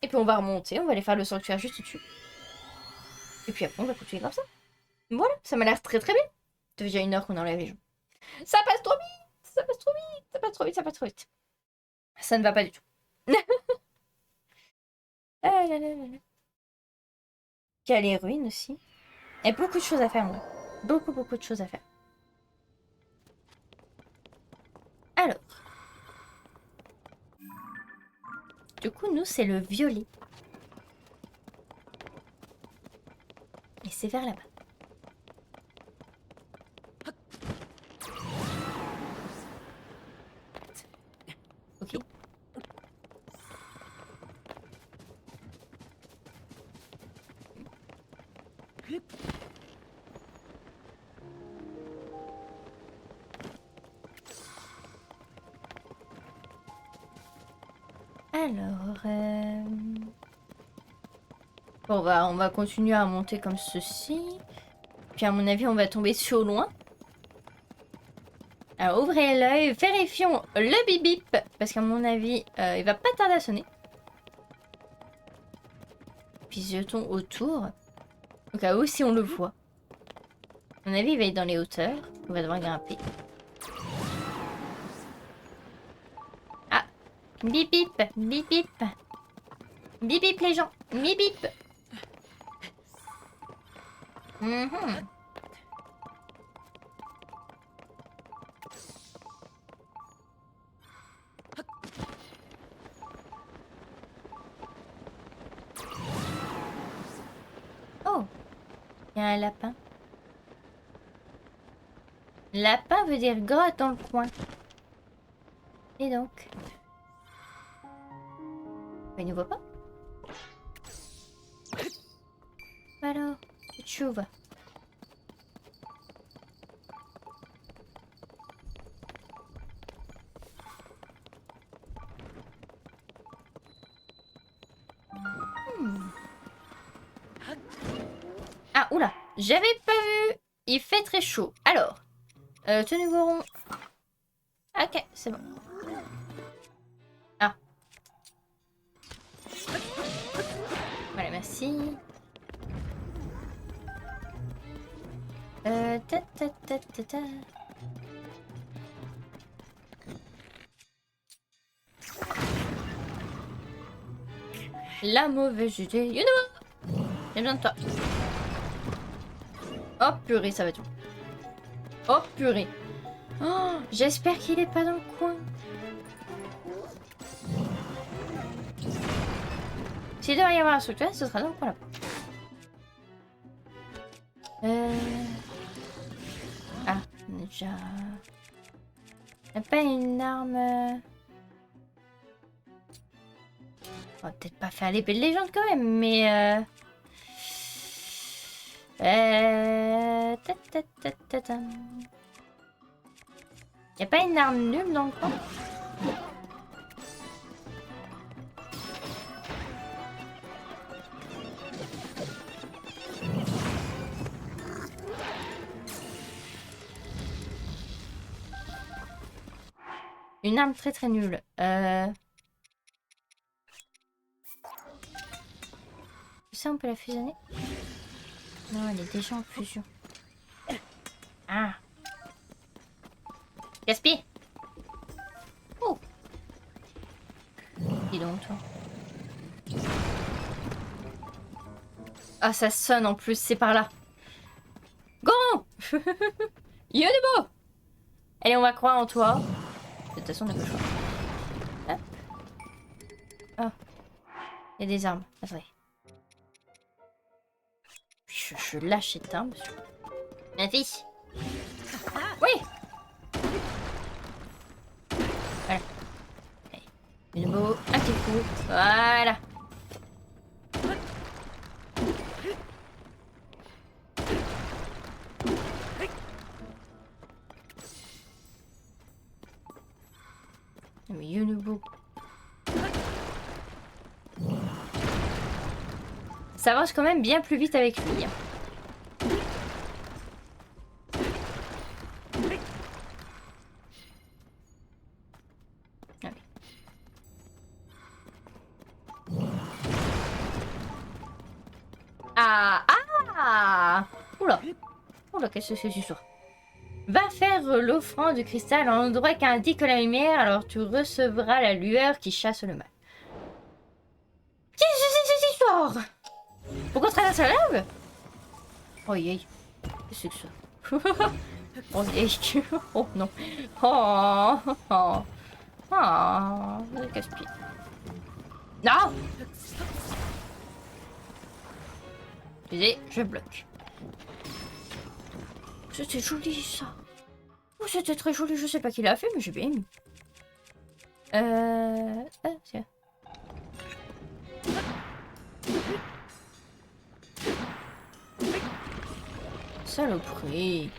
Et puis on va remonter, on va aller faire le sanctuaire juste au-dessus. Et puis après on va continuer comme ça. Voilà, ça m'a l'air très très bien. Ça fait déjà 1 heure qu'on enlève les gens. Ça passe trop vite. Ça passe trop vite. Ça passe trop vite. Ça passe trop vite. Ça ne va pas du tout. Ah là là là là. Il y a les ruines aussi. Il y a beaucoup de choses à faire, moi. Beaucoup de choses à faire. Alors. Du coup, nous, c'est le violet. Et c'est vers là-bas. Ok. Alors, bon, on va continuer à monter comme ceci. Puis à mon avis, on va tomber sur loin. Alors, ouvrez l'œil, vérifions le bip-bip. Parce qu'à mon avis, il va pas tarder à sonner. Puis jetons autour. Au cas où, si on le voit. À mon avis, il va être dans les hauteurs. On va devoir grimper. Ah! Bip bip! Bip bip! Bip bip les gens! Bip bip! Oh! Il y a un lapin. Lapin veut dire grotte dans le coin. Et donc? Il ne voit pas? Alors, tu vas. Ah, oula, j'avais pas vu. Il fait très chaud. Alors, tenue Goron. Ok, c'est bon. Ah. Voilà, merci. Ta ta ta ta ta. La mauvaise idée. You know. J'ai besoin de toi. Oh purée, ça va tout. Oh purée. Oh, j'espère qu'il est pas dans le coin. S'il doit y avoir un structure, ce sera dans le coin là. Ah, déjà. Y'a pas une arme. On va peut-être pas faire l'épée de légende quand même, mais Y'a pas une arme nulle dans le coin? Une arme très très nulle. Ça, on peut la fusionner? Non, elle est déjà en fusion. Ah. Gaspille. Oh. Dis donc, toi. Ah, ça sonne en plus, c'est par là. Go. Yorubo. Allez, on va croire en toi. De toute façon, on n'a pas le choix. Hop. Oh. Il y a des armes. Attendez. Je lâche cette arme. Ma fille. Oui. Voilà. Allez. Yorubo, un petit coup. Voilà. Mais Yorubo. Ça avance quand même bien plus vite avec lui. Hein. Ah, oui. Ah. Ah. Oula. Oula, qu'est-ce que c'est ce soir? Va faire l'offrande du cristal à l'endroit qu'indique la lumière, alors tu recevras la lueur qui chasse le mal. Qu'est-ce que c'est cette histoire? Pourquoi traverser la lave? Oh yay. Qu'est-ce que c'est que ça? Oh yay. Oh non. Oh. Oh. Oh. Casse-pied. Non. Désolé, je bloque. C'était joli ça. Oh, c'était très joli, je sais pas qui l'a fait, mais j'ai bien aimé. Ah, tiens. Saloperie.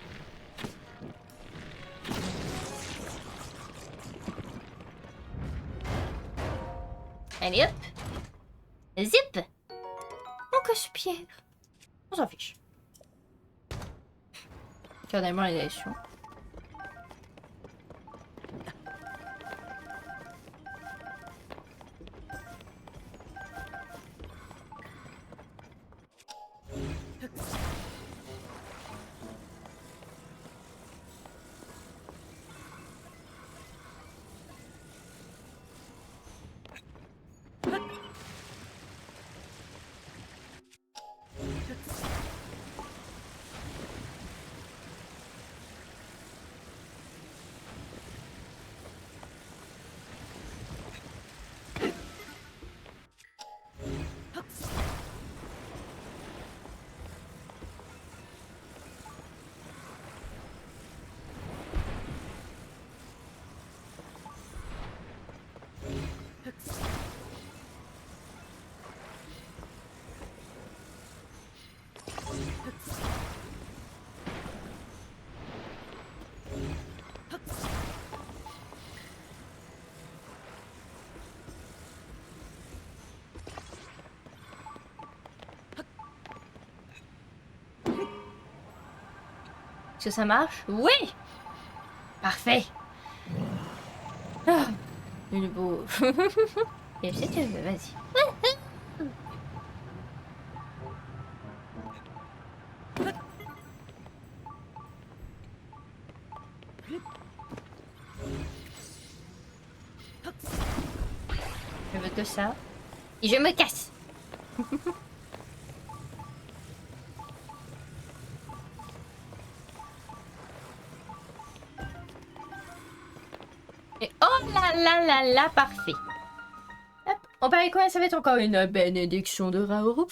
Allez hop. Zip. Mon casse-pierre. On s'en fiche. Cardinellement les élections. Est-ce que ça marche? Oui! Parfait! Ah, le beau. Et si tu veux, vas-y. Je veux que ça. Et je me casse! Et oh là là là là, parfait! Hop, on parlait quoi? Ça va être encore une bénédiction de Raoru.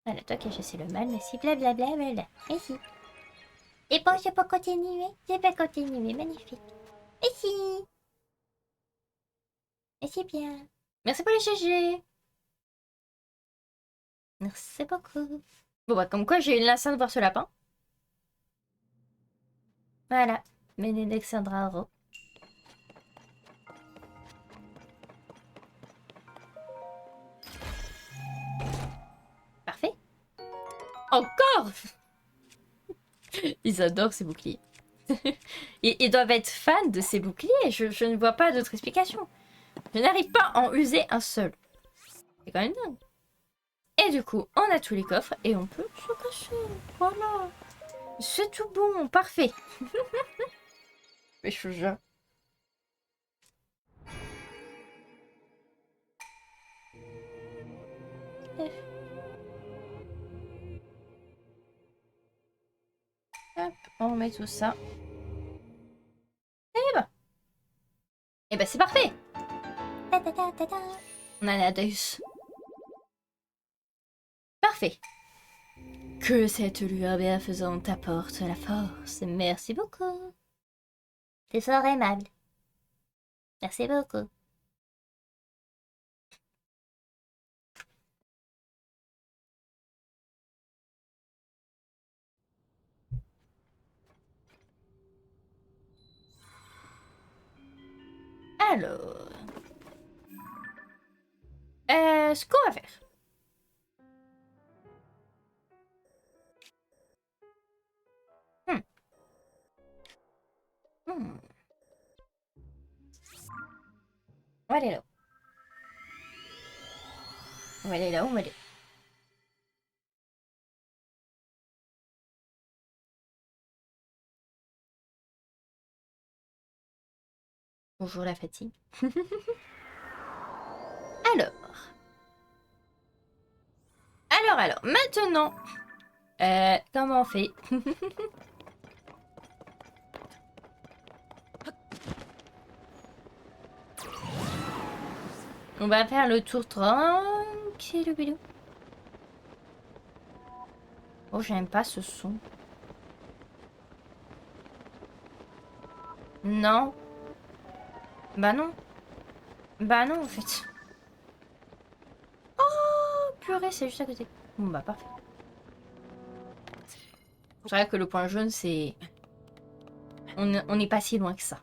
Voilà, toi qui as chassé le mal, merci, blablabla, voilà. Merci. Et bon, je peux continuer? Je peux continuer, magnifique. Merci. Merci bien. Merci pour les GG. Merci beaucoup. Bon bah comme quoi j'ai eu l'instinct de voir ce lapin. Voilà. Bénédiction de Raoru. Parfait. Encore. Ils adorent ces boucliers. Ils doivent être fans de ces boucliers. Je ne vois pas d'autre explication. Je n'arrive pas à en user un seul. C'est quand même dingue. Et du coup, on a tous les coffres et on peut se cacher. Voilà. C'est tout bon. Parfait. Mais je te jure. Hop, on remet tout ça. Et ben. Et ben c'est parfait. On a la Deus. Parfait. Que cette lueur bienfaisante t'apporte la force. Merci beaucoup. T'es fort aimable. Merci beaucoup. Alors... ce qu'on va faire... On va aller là. On va aller là, on va aller. Bonjour la fatigue. Alors. Maintenant. Comment on fait? On va faire le tour tranquille, bilou. Oh, j'aime pas ce son. Non. Bah non. Bah non, en fait. Oh, purée, c'est juste à côté. Bon, bah parfait. C'est vrai que le point jaune, c'est... On n'est pas si loin que ça.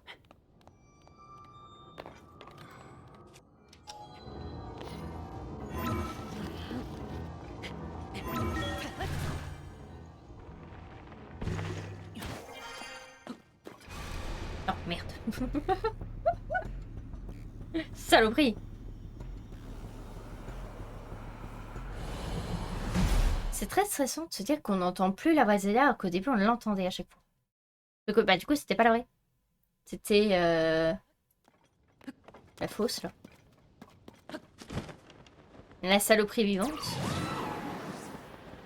Oh, merde. Saloperie. C'est très stressant de se dire qu'on n'entend plus la voix Zélia alors qu'au début on l'entendait à chaque fois. Donc bah du coup c'était pas la vraie. C'était la fausse là. La saloperie vivante.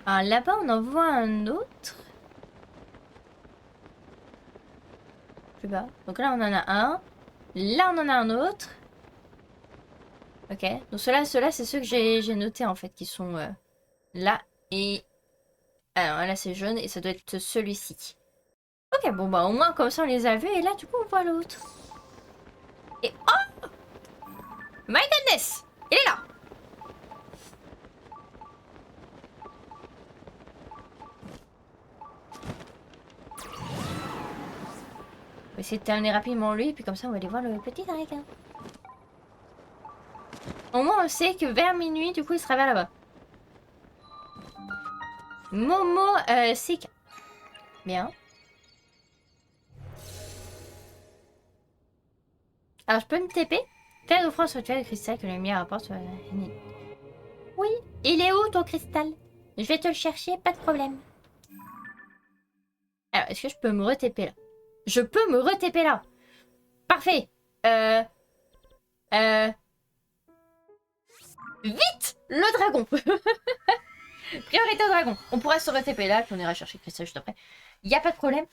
Alors là-bas on en voit un autre. Plus bas. Donc là on en a un. Là on en a un autre. Ok. Donc ceux-là c'est ceux que j'ai notés en fait qui sont là et... Alors là c'est jaune et ça doit être celui-ci. Ok bon bah au moins comme ça on les a vus et là du coup on voit l'autre. Et oh my goodness! Il est là! On va essayer de terminer rapidement lui, puis comme ça on va aller voir le petit dragon. Au moins on sait que vers minuit, du coup il sera vers là-bas. Momo Sika. Bien. Alors je peux me TP? Fais l'offrande sur le toit de cristal que le lumière apporte sur la... Oui, il est où ton cristal? Je vais te le chercher, pas de problème. Alors, est-ce que je peux me re-TP là? Je peux me re-TP là! Parfait! Vite! Le dragon! Priorité au dragon. On pourra se re-TP là, puis on ira chercher le cristal juste après. Il n'y a pas de problème.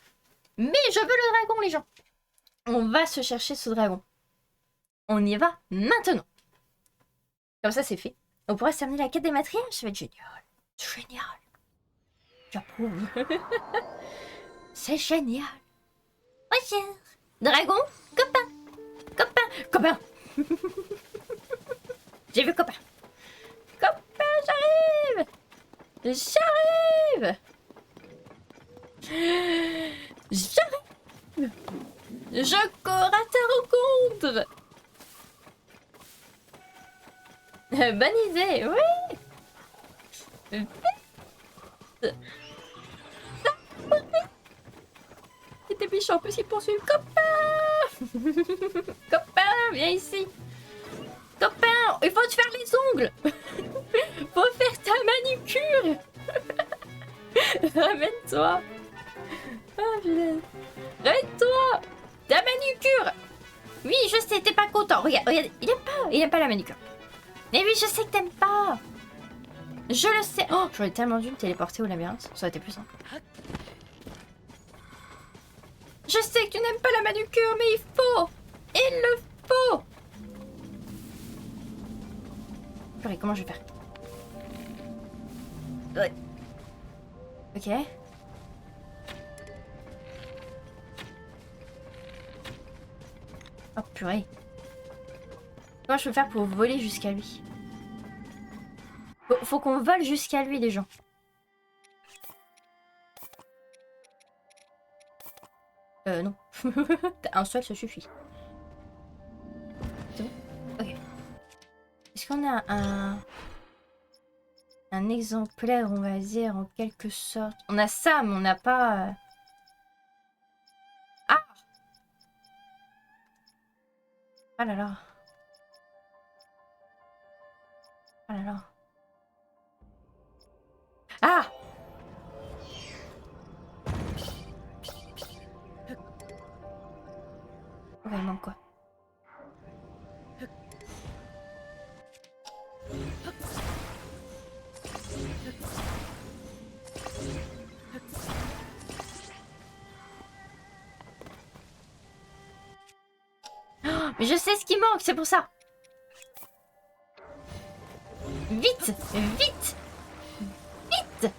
Mais je veux le dragon, les gens! On va se chercher ce dragon. On y va maintenant. Comme ça, c'est fait. On pourra se terminer la quête des matriarches. Ça va être génial. Génial. J'approuve. C'est génial. Bonjour. Dragon, copain. Copain. Copain. J'ai vu copain. Copain, j'arrive. J'arrive. J'arrive. Je cours à ta rencontre. Bonne idée, oui. Vite. Et tes biches en plus ils poursuivent. Copain. Copain, viens ici. Copain, il faut te faire les ongles. Faut faire ta manucure. Ramène-toi. Oh putain. Ramène-toi. Ta manucure. Oui, je sais, t'es pas content. Regarde, regarde, il aime pas la manucure. Mais oui, je sais que t'aimes pas. Je le sais. Oh, j'aurais tellement dû me téléporter au labyrinthe. Ça aurait été plus simple. Je sais que tu n'aimes pas la manucure, mais il faut. Il le faut. Purée, comment je vais faire? Ouais. Ok. Oh purée. Comment je peux faire pour voler jusqu'à lui? Faut qu'on vole jusqu'à lui, les gens. Non. Un seul, ça suffit. C'est bon? Ok. Est-ce qu'on a un exemplaire, on va dire, en quelque sorte? On a ça, mais on n'a pas... Ah! Ah là là. Ah là là. Ah! Ok, il manque quoi? Oh, mais je sais ce qui manque, c'est pour ça! Vite! Vite! Vite!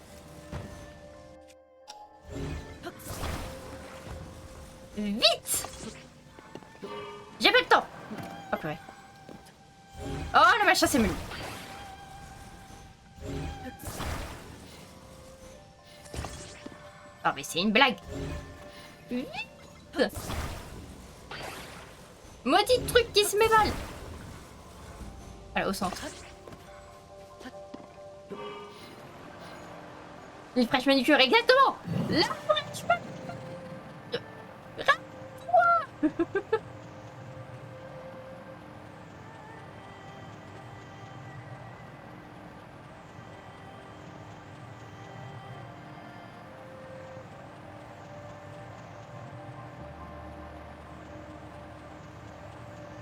Vite! J'ai pas le temps! Oh purée. Oh, le machin c'est menu. Oh mais c'est une blague. Vite! Maudit truc qui se met mal. Allez, au centre. Une fraîche manucure, exactement! La fraîche manucure! Rate-toi!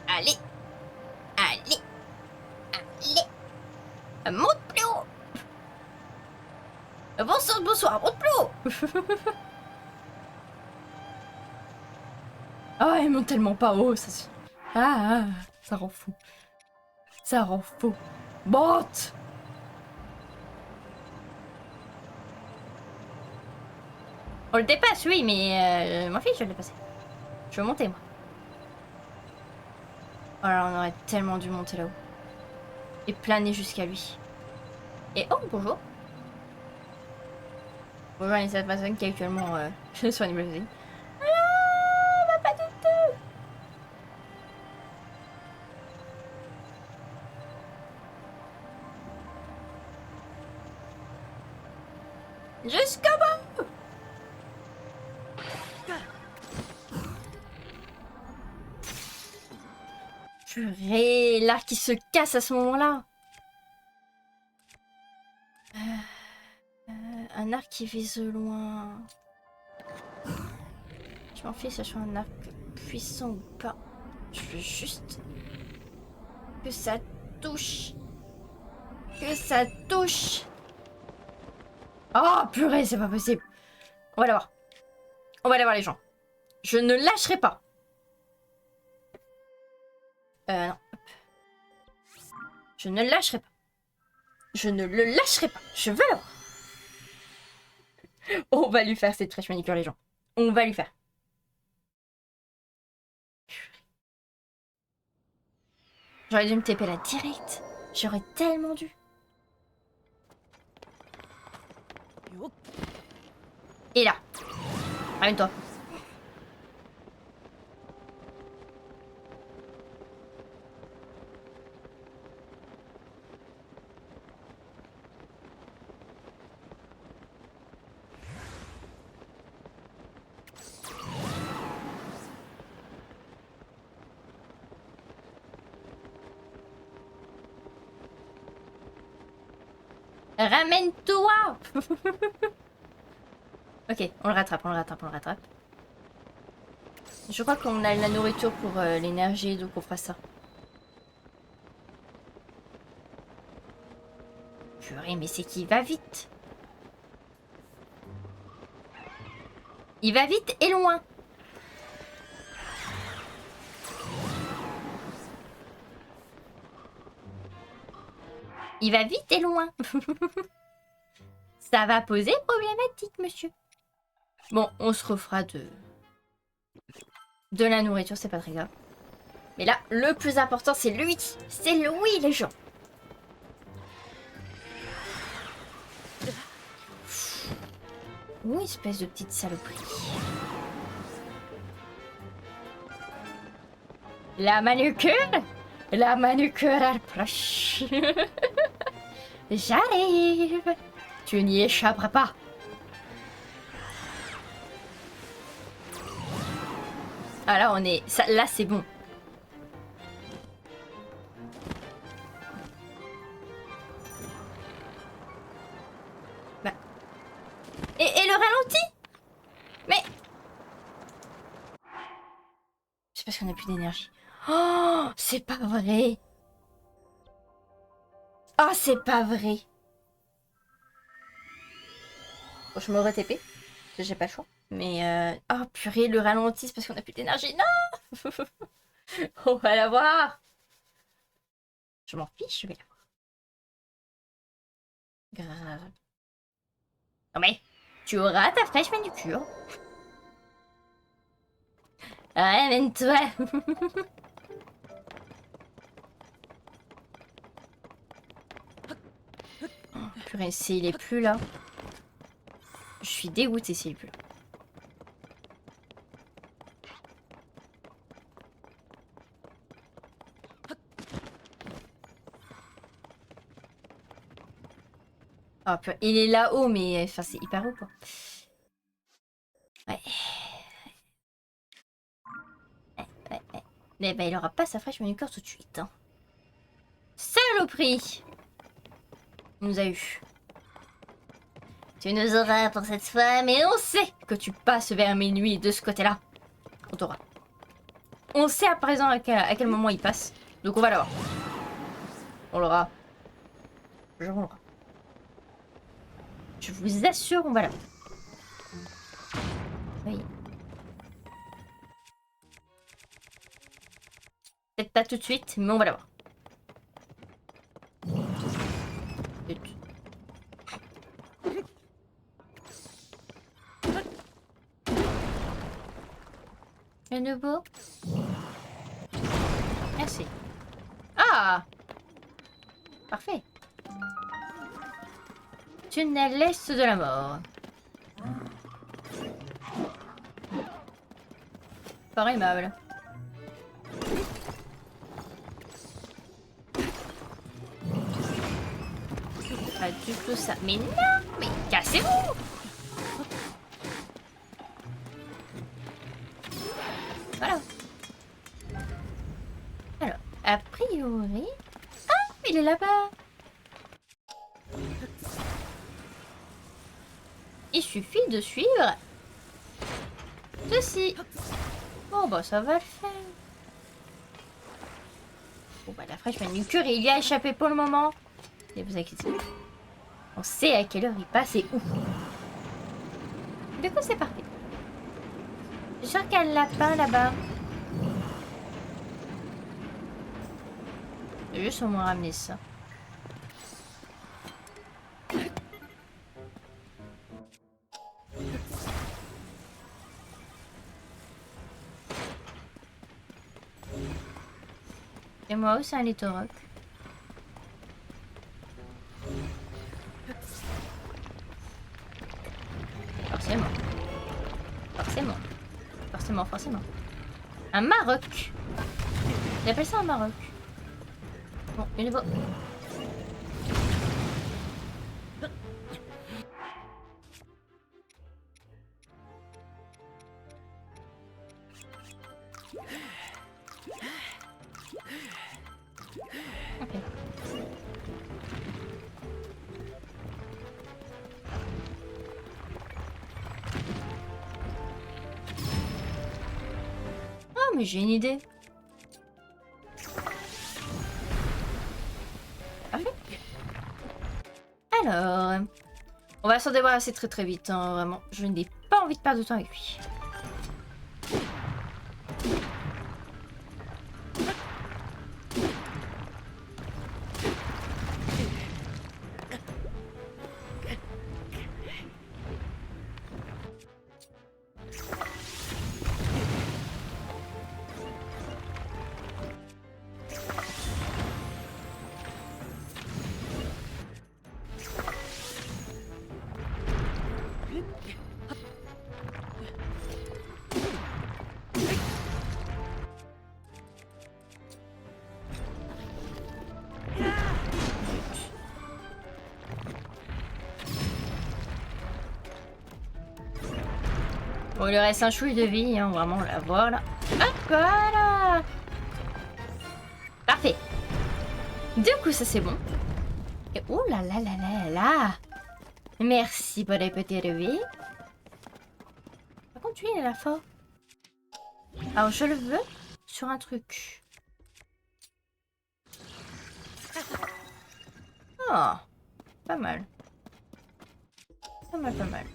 Allez! Allez! Allez! Monte plus haut! Bonsoir, bonsoir, monte plus haut! Oh, elle monte tellement pas haut, ça. Ah, ça rend fou. Ça rend fou. Monte! On le dépasse, oui, mais ma fille, je vais le dépasser. Je veux monter, moi. Oh là, on aurait tellement dû monter là-haut. Et planer jusqu'à lui. Et oh, bonjour. Bonjour à cette personne qui est actuellement sur Animal Crossing. Ah, va pas du tout. Jusqu'au bout. Purée, l'arc qui se casse à ce moment-là. Un arc qui vise loin. Je m'en fiche, ça soit un arc puissant ou pas. Je veux juste que ça touche. Que ça touche. Oh purée, c'est pas possible. On va l'avoir. On va l'avoir les gens. Je ne lâcherai pas. Non. Je ne lâcherai pas. Je ne le lâcherai pas. Je veux l'avoir. On va lui faire cette fraîche manicure, les gens. On va lui faire. J'aurais dû me taper là direct. J'aurais tellement dû. Et là. Ramène-toi. Ramène-toi. Ok, on le rattrape, on le rattrape, on le rattrape. Je crois qu'on a la nourriture pour l'énergie, donc on fera ça. purée, mais c'est qu'il va vite. Il va vite et loin. Il va vite et loin. Ça va poser problématique, monsieur. Bon, on se refera de la nourriture, c'est pas très grave. Mais là, le plus important, c'est lui. C'est lui, les gens. Oui, espèce de petite saloperie. La manucure approche. J'arrive. Tu n'y échapperas pas. Ah là, on est... Ça, là, c'est bon. Bah. Et le ralenti? Mais... C'est parce qu'on n'a plus d'énergie. Oh, c'est pas vrai. Oh, c'est pas vrai. Bon, je me re-TP. J'ai pas le choix. Mais oh purée, le ralenti, c'est parce qu'on a plus d'énergie. Non. On va la voir. Je m'en fiche, je vais la voir. Grave. Non mais, tu auras ta fraîche manucure. Amène-toi. Oh, purée, s'il est plus là. Je suis dégoûtée s'il est plus là. Oh, purée, il est là-haut, mais enfin, c'est hyper haut, quoi. Ouais. Mais bah, il aura pas sa fraîche manucure tout de suite. Hein. Saloperie! Il nous a eu. Tu nous auras pour cette fois, mais on sait que tu passes vers minuit de ce côté-là. On t'aura. On sait à présent à quel moment il passe. Donc on va l'avoir. On l'aura. On l'aura. Je vous assure, on va l'avoir. Oui. Peut-être pas tout de suite, mais on va l'avoir. Le nouveau. Merci. Ah! Parfait. Tunnel l'est de la mort. Pas aimable. Pas du tout ça. Mais non! Mais cassez-vous! Voilà. Alors, a priori... Ah! Il est là-bas! Il suffit de suivre ceci. Bon bah ça va le faire. Bon bah la fraîche manucure il y a échappé pour le moment. Ne vous inquiétez pas. On sait à quelle heure il passe et où. Du coup c'est parfait. Je suis sûre qu'il y a le lapin là-bas. Je vais juste au moins ramener ça. Et moi aussi un Litoroc. Forcément. Forcément. Forcément, forcément. Un Maroc. J'appelle ça un Maroc. Bon, une nouveau. Mais j'ai une idée. Parfait. On va s'en débarrasser très très vite, hein, vraiment. Je n'ai pas envie de perdre de temps avec lui. Bon, il lui reste un chouille de vie, hein, vraiment, on la voit là. Hop, voilà. Parfait. Du coup, ça c'est bon. Et oh là là là là là. Merci pour les petits revers. Par contre, lui, il est là fort. Alors, je le veux sur un truc. Oh, pas mal. Pas mal, pas mal.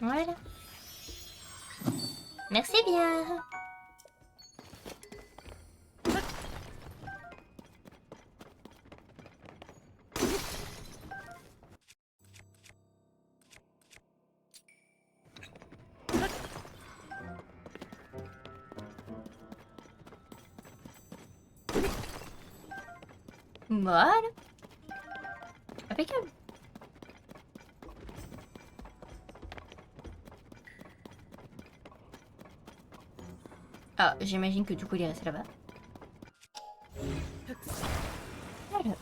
Voilà. Merci bien. Voilà. Impeccable. Ah, j'imagine que du coup il est resté là-bas. Alors,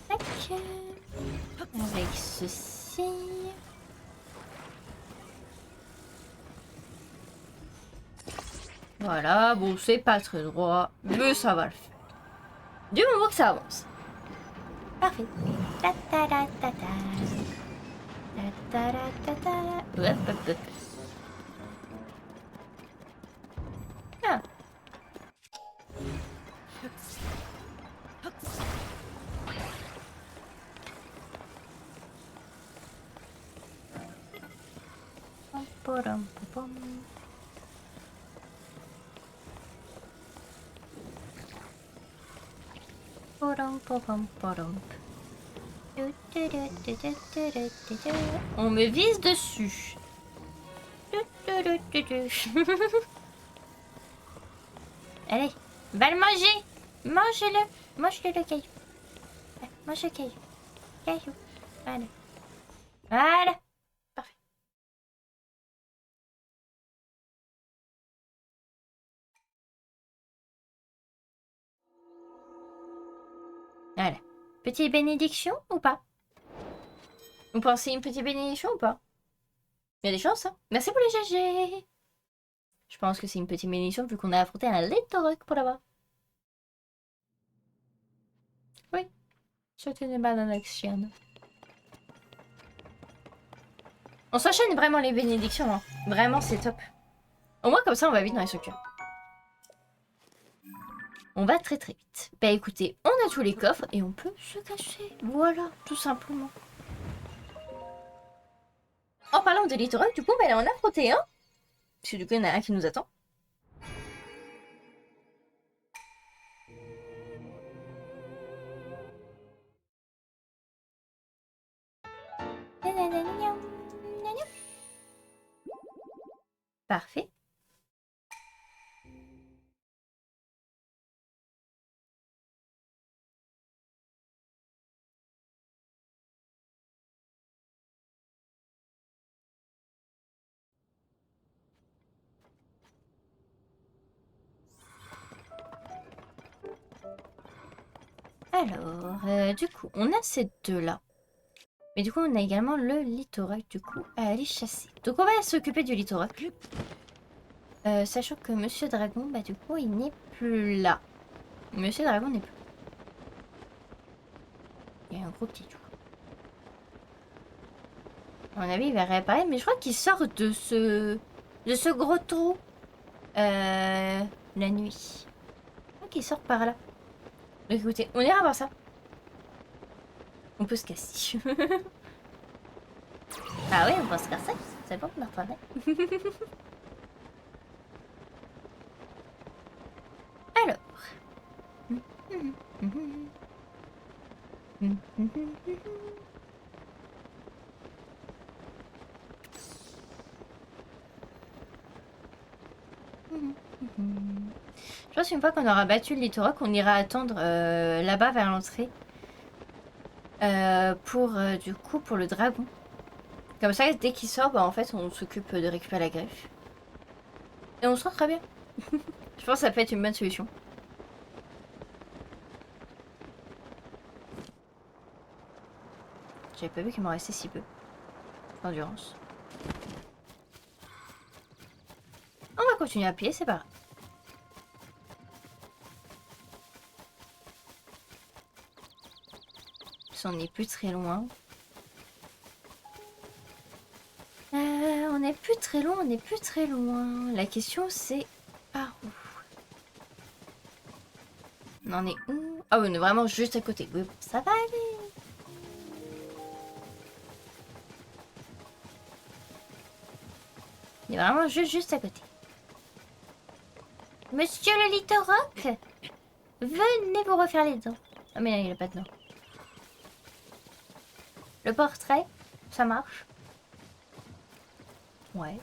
tac. Avec ceci. Voilà, bon, c'est pas très droit, mais ça va le faire. Du moment que ça avance. Parfait. Ta ta ta ta ta. Ta ta ta ta ta. Hop, hop, hop. Ah. Pom, pom, pom. Pom, pom, pom. On me vise dessus. Allez, va le manger. Mange-le. Mange-le, le caillou. Mange le caillou. Caillou. Voilà. Voilà. Parfait. Voilà. Petite bénédiction ou pas? Vous pensez une petite bénédiction ou pas? Il y a des chances, hein. Merci pour le GG. Je pense que c'est une petite bénédiction vu qu'on a affronté un Lettorok pour l'avoir. Oui. C'est une banane action. On s'enchaîne vraiment les bénédictions, hein. Vraiment, c'est top. Au moins, comme ça, on va vite dans les structures. On va très très vite. Bah écoutez, on a tous les coffres et on peut se cacher. Voilà, tout simplement. En parlant de Littoral, du coup, on va aller en affronter un. Parce que du coup, il y en a un qui nous attend. Parfait. Alors, du coup, on a ces deux-là. Mais du coup, on a également le Lithorak, du coup, à aller chasser. Donc on va s'occuper du Lithorak. Sachant que Monsieur Dragon, bah du coup, il n'est plus là. Monsieur Dragon n'est plus. Il y a un gros petit trou. À mon avis, il va réapparaître, mais je crois qu'il sort de ce gros trou la nuit. Je crois qu'il sort par là. Donc écoutez, on ira voir ça. On peut se casser. Ah ouais, on peut se casser. C'est bon, on en reparlait. Alors. Je pense qu'une fois qu'on aura battu le Lithorak, on ira attendre là-bas vers l'entrée. Du coup, pour le dragon. Comme ça, dès qu'il sort, bah, en fait, on s'occupe de récupérer la griffe. Et on sort très bien. Je pense que ça peut être une bonne solution. J'avais pas vu qu'il m'en restait si peu d'endurance. On va continuer à pied, c'est pas grave. On n'est plus très loin. On n'est plus très loin, on n'est plus très loin. La question c'est par où? On en est où? Ah oui, on est vraiment juste à côté. Oui, ça va aller. On est vraiment juste à côté. Monsieur le Lithorak, venez vous refaire les dents. Ah mais là, il a pas de dents. Le portrait, ça marche. Ouais.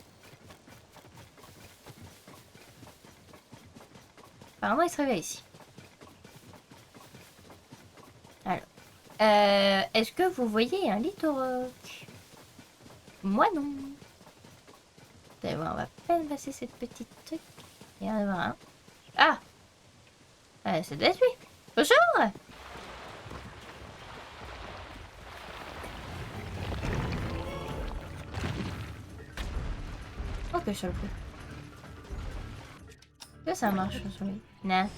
Apparemment, il se réveille ici. Alors. Est-ce que vous voyez un Lithorak? Moi non. Vous allez voir, on va peine passer cette petite truc. Il y en a un. Ah, ça doit être lui. Bonjour. Ok, sur le coup. Que ça marche sur lui? Non.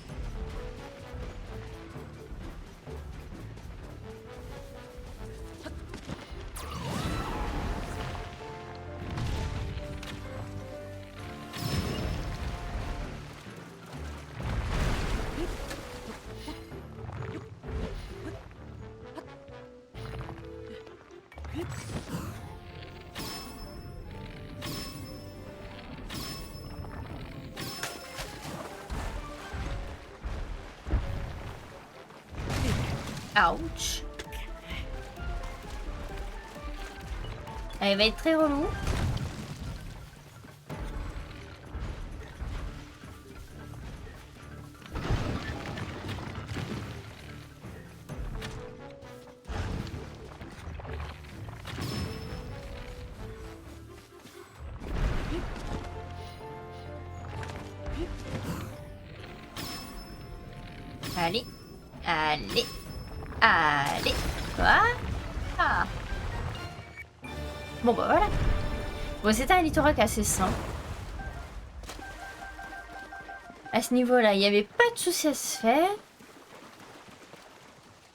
Ouch. Elle va être très relou. Allez. Allez. Allez. Voilà. Ah. Bon bah voilà. Bon, c'était un Lithorak assez simple. À ce niveau-là, il n'y avait pas de souci à se faire.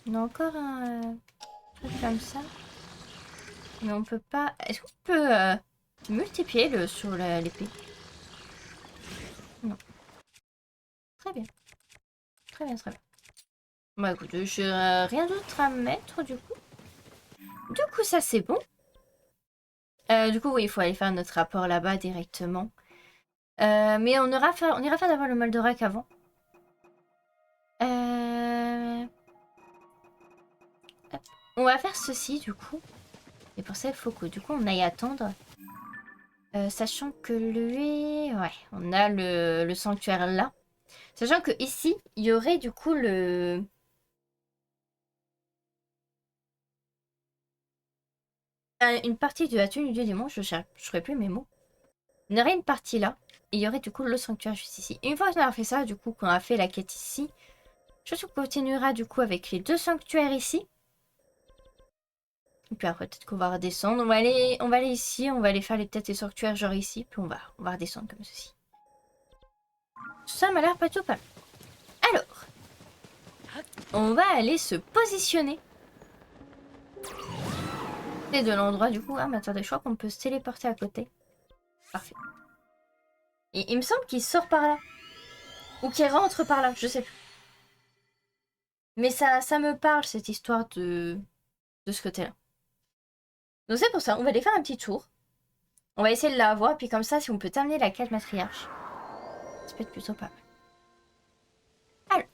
On a encore un truc comme ça. Mais on peut pas... Est-ce qu'on peut multiplier sur l'épée? Non. Très bien. Très bien, très bien. Bah écoute, je rien d'autre à mettre du coup. Du coup, ça c'est bon. Du coup, oui, il faut aller faire notre rapport là-bas directement. Mais on ira faire d'abord le Moldorak avant. Hop. On va faire ceci du coup. Et pour ça, il faut que du coup on aille attendre. Sachant que lui... Ouais, on a le sanctuaire là. Sachant que ici, il y aurait du coup une partie de la tenue du dieu démon. Je ne ferai plus mes mots. Il y aurait une partie là. Et il y aurait du coup le sanctuaire juste ici. Et une fois qu'on a fait ça, du coup, qu'on a fait la quête ici, je continuera du coup avec les deux sanctuaires ici. Et puis après, peut-être qu'on va redescendre. On va aller ici, on va aller faire les têtes et sanctuaires genre ici. Puis on va redescendre comme ceci. Ça m'a l'air pas tout pas mal. Alors, on va aller se positionner. C'est de l'endroit du coup. Ah mais attendez, je crois qu'on peut se téléporter à côté. Parfait. Et il me semble qu'il sort par là. Ou qu'il rentre par là, je sais plus. Mais ça me parle cette histoire de ce côté-là. Donc c'est pour ça, on va aller faire un petit tour. On va essayer de la voir, puis comme ça, si on peut terminer la quête matriarche, ça peut être plutôt pas mal. Alors.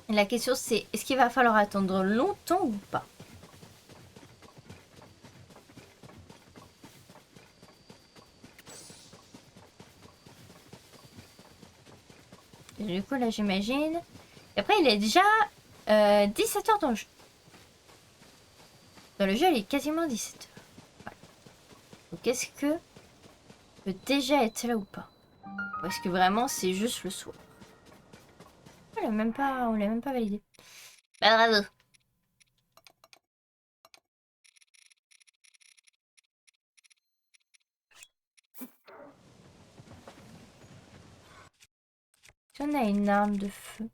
La question c'est, est-ce qu'il va falloir attendre longtemps ou pas? Du coup là j'imagine. Et après il est déjà 17h dans le jeu. Dans le jeu il est quasiment 17h. Voilà. Donc est-ce que peut déjà être là ou pas? Ou est-ce que vraiment c'est juste le soir? On l'a même pas validé. Bah bravo. Si on a une arme de feu.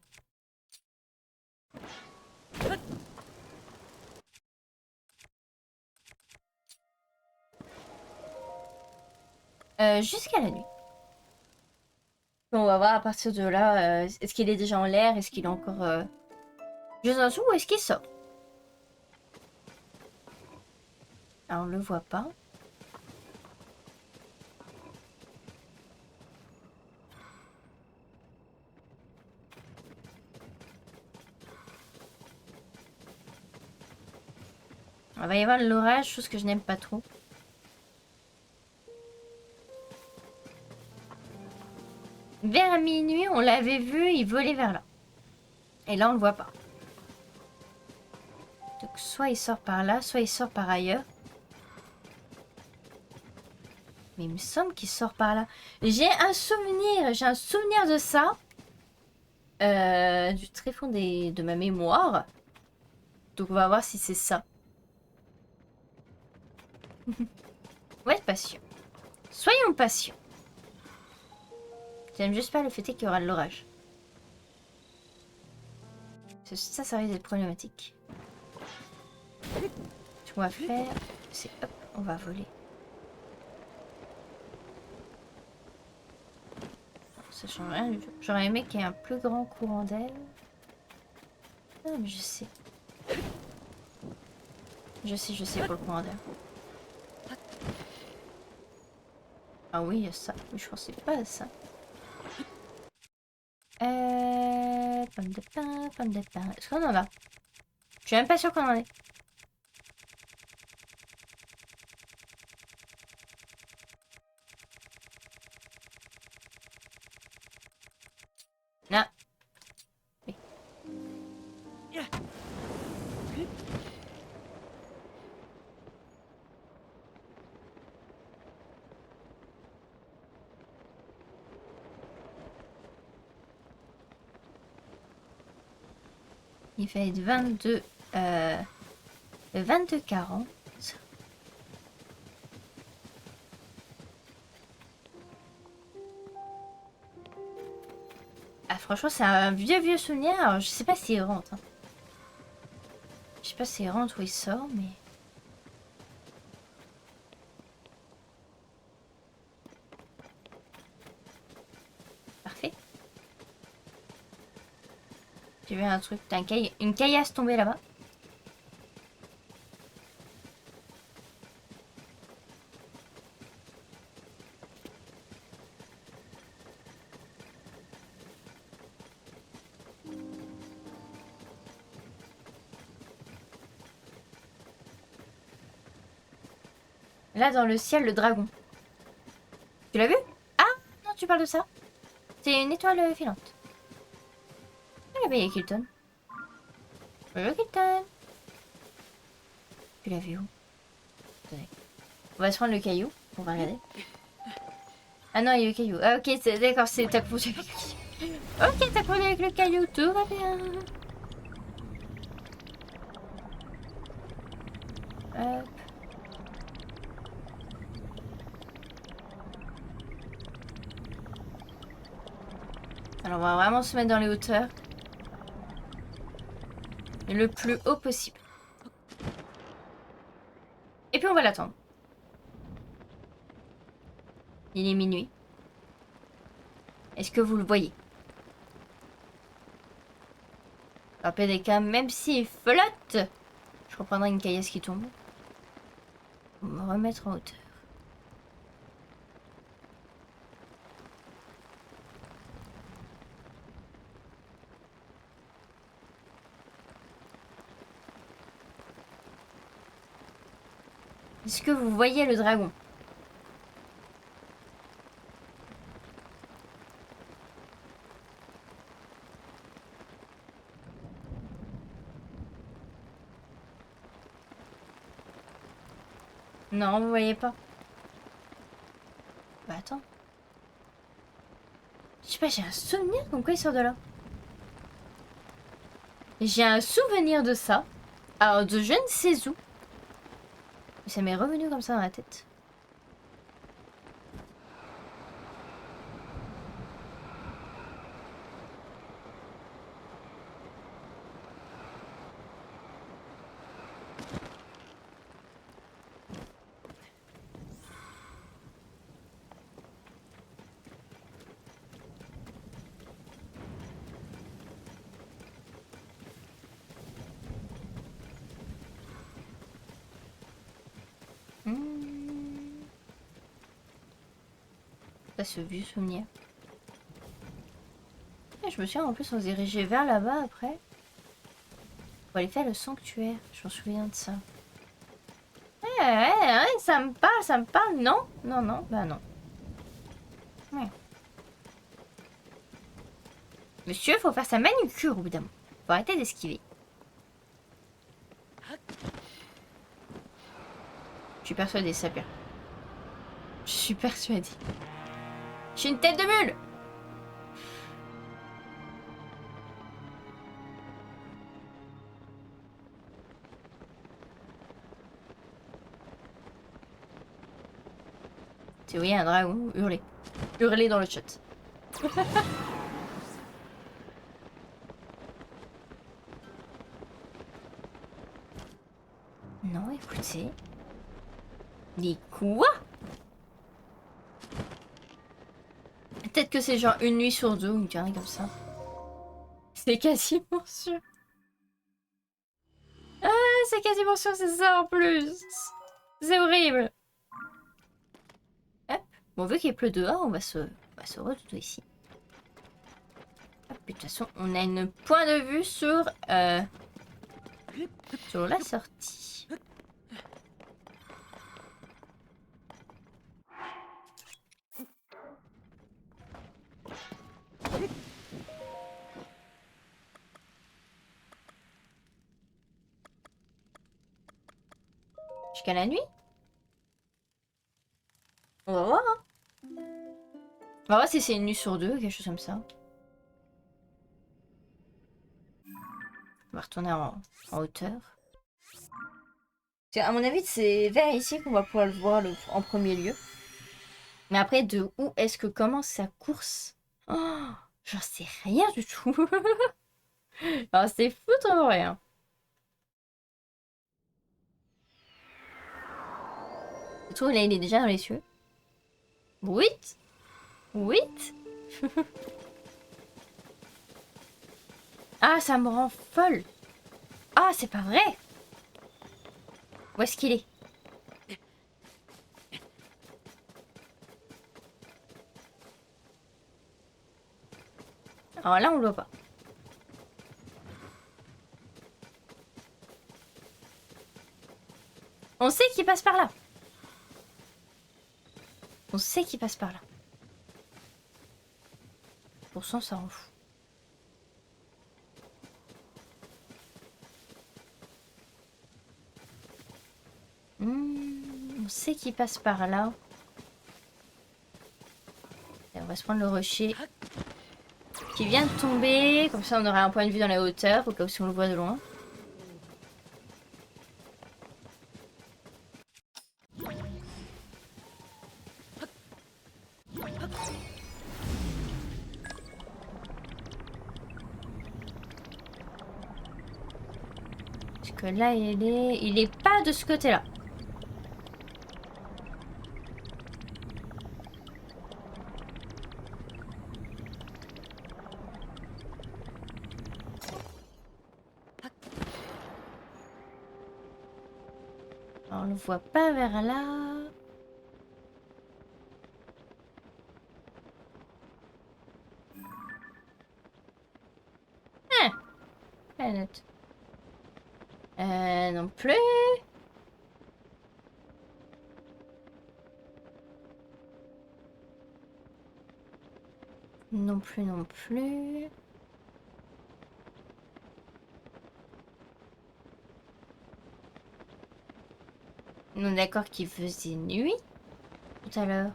Jusqu'à la nuit. On va voir à partir de là, est-ce qu'il est déjà en l'air? Est-ce qu'il est encore juste en dessous ou est-ce qu'il sort? Alors on le voit pas. Il va y avoir l'orage, chose que je n'aime pas trop. Vers minuit, on l'avait vu, il volait vers là. Et là, on le voit pas. Donc, soit il sort par là, soit il sort par ailleurs. Mais il me semble qu'il sort par là. J'ai un souvenir de ça. Du très fond de ma mémoire. Donc, on va voir si c'est ça. On va être patient. Soyons patients. J'aime juste pas le fait qu'il y aura de l'orage. Ça risque d'être problématique. Ce qu'on va faire, c'est hop, on va voler. Ça change rien du tout. J'aurais aimé qu'il y ait un plus grand courant d'air. Ah, mais je sais. Je sais pour le courant d'air. Ah oui, il y a ça. Mais je pensais pas à ça. Pomme de pain, pomme de pain. Est-ce qu'on en a? Je suis même pas sûre qu'on en ait. Non. Oui. Il fait être 22... 22-40. Ah, franchement, c'est un vieux souvenir. Alors, je sais pas s'il rentre. Hein. Je sais pas s'il rentre ou il sort, mais... Parfait. J'ai vu un truc, une caillasse tombée là-bas. Là, dans le ciel, le dragon. Tu l'as vu? Ah, non, tu parles de ça. C'est une étoile filante. Ah, là-bas, il y a Kilton. Bonjour, Kilton. Tu l'as vu où? Attendez. On va se prendre le caillou. On va regarder. Ah non, il y a le caillou. Ah, ok, d'accord, c'est ta confondu avec le caillou. Ok, t'as confondu avec le caillou. Tout va bien. Hop. Alors on va vraiment se mettre dans les hauteurs. Le plus haut possible. Et puis on va l'attendre. Il est minuit. Est-ce que vous le voyez? Alors PDK, même s'il flotte, je reprendrai une caillasse qui tombe. On va me remettre en hauteur. Est-ce que vous voyez le dragon? Non, vous voyez pas. Bah attends. Je sais pas, j'ai un souvenir comme quoi il sort de là. J'ai un souvenir de ça. Alors de je ne sais où. Ça m'est revenu comme ça dans la tête. Ça, ce vieux souvenir. Et je me souviens en plus on se dirigeait vers là-bas après. Pour aller faire le sanctuaire. Je m'en souviens de ça. Ça me parle, ça me parle. Non, non, non, bah non. Ouais. Monsieur, faut faire sa manucure au bout d'un moment. Faut arrêter d'esquiver. Je suis persuadée, ça pire. Je suis persuadée. J'ai une tête de mule! Si vous voyez un dragon, hurlez. Hurlez dans le chat. Non, écoutez. Mais quoi? Peut-être que c'est genre une nuit sur deux ou une connerie comme ça. C'est quasiment sûr. Ah, c'est quasiment sûr, c'est ça en plus. C'est horrible. Hop. Bon, vu qu'il pleut dehors, on va se redoutrer ici. Hop, de toute façon, on a une point de vue sur la sortie. Jusqu'à la nuit? On va voir, hein. On va voir si c'est une nuit sur deux, quelque chose comme ça. On va retourner en hauteur. À mon avis, c'est vers ici qu'on va pouvoir le voir en premier lieu. Mais après, de où est-ce que commence sa course? Oh, j'en sais rien du tout. Alors, c'est foutre rien. Je trouve là, il est déjà dans les cieux. 8 8. Ah, ça me rend folle. Ah, c'est pas vrai. Où est-ce qu'il est? Alors là, on le voit pas. On sait qu'il passe par là. On sait qu'il passe par là. Pourtant, ça rend fou. On sait qu'il passe par là. Et on va se prendre le rocher qui vient de tomber. Comme ça, on aura un point de vue dans la hauteur, au cas où si on le voit de loin. que là, il est pas de ce côté-là. Alors, on le voit pas vers là. Ah, la note. Non plus. Non plus, non plus. On est d'accord qu'il faisait nuit tout à l'heure.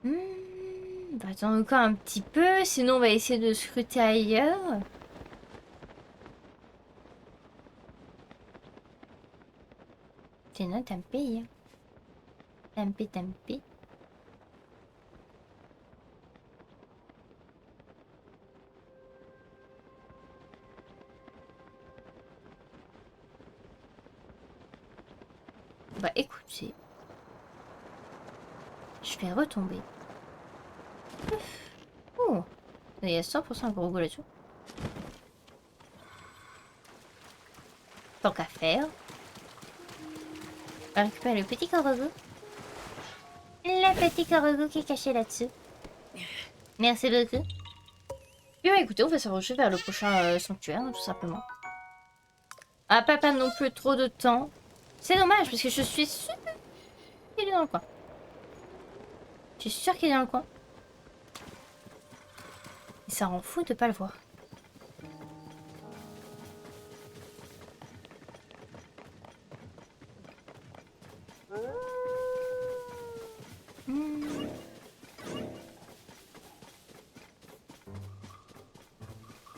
On va attendre encore un petit peu, sinon on va essayer de scruter ailleurs. C'est non, tant pis. Tant pis, tant pis. Bah écoutez, je vais retomber. Ouf. Oh, il y a 100% gros goût là-dessus. Tant qu'à faire. On va récupérer le petit corbeau. Le petit corbeau qui est caché là-dessus. Merci beaucoup. Et bah écoutez, on va s'avancer vers le prochain sanctuaire, hein, tout simplement. Ah, pas non plus trop de temps. C'est dommage parce que je suis sûre qu'il est dans le coin. Je suis sûre qu'il est dans le coin. Et ça rend fou de pas le voir.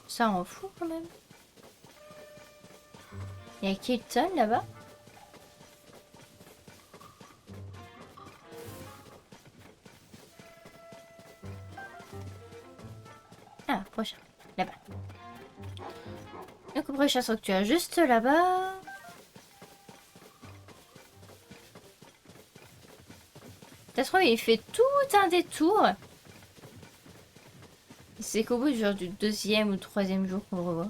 Ça rend fou quand même. Il y a Kilton là-bas. Ah, prochain. Là-bas. Donc, prochain sanctuaire juste là-bas. Ça se trouve, il fait tout un détour. C'est qu'au bout genre, du deuxième ou troisième jour qu'on le revoit.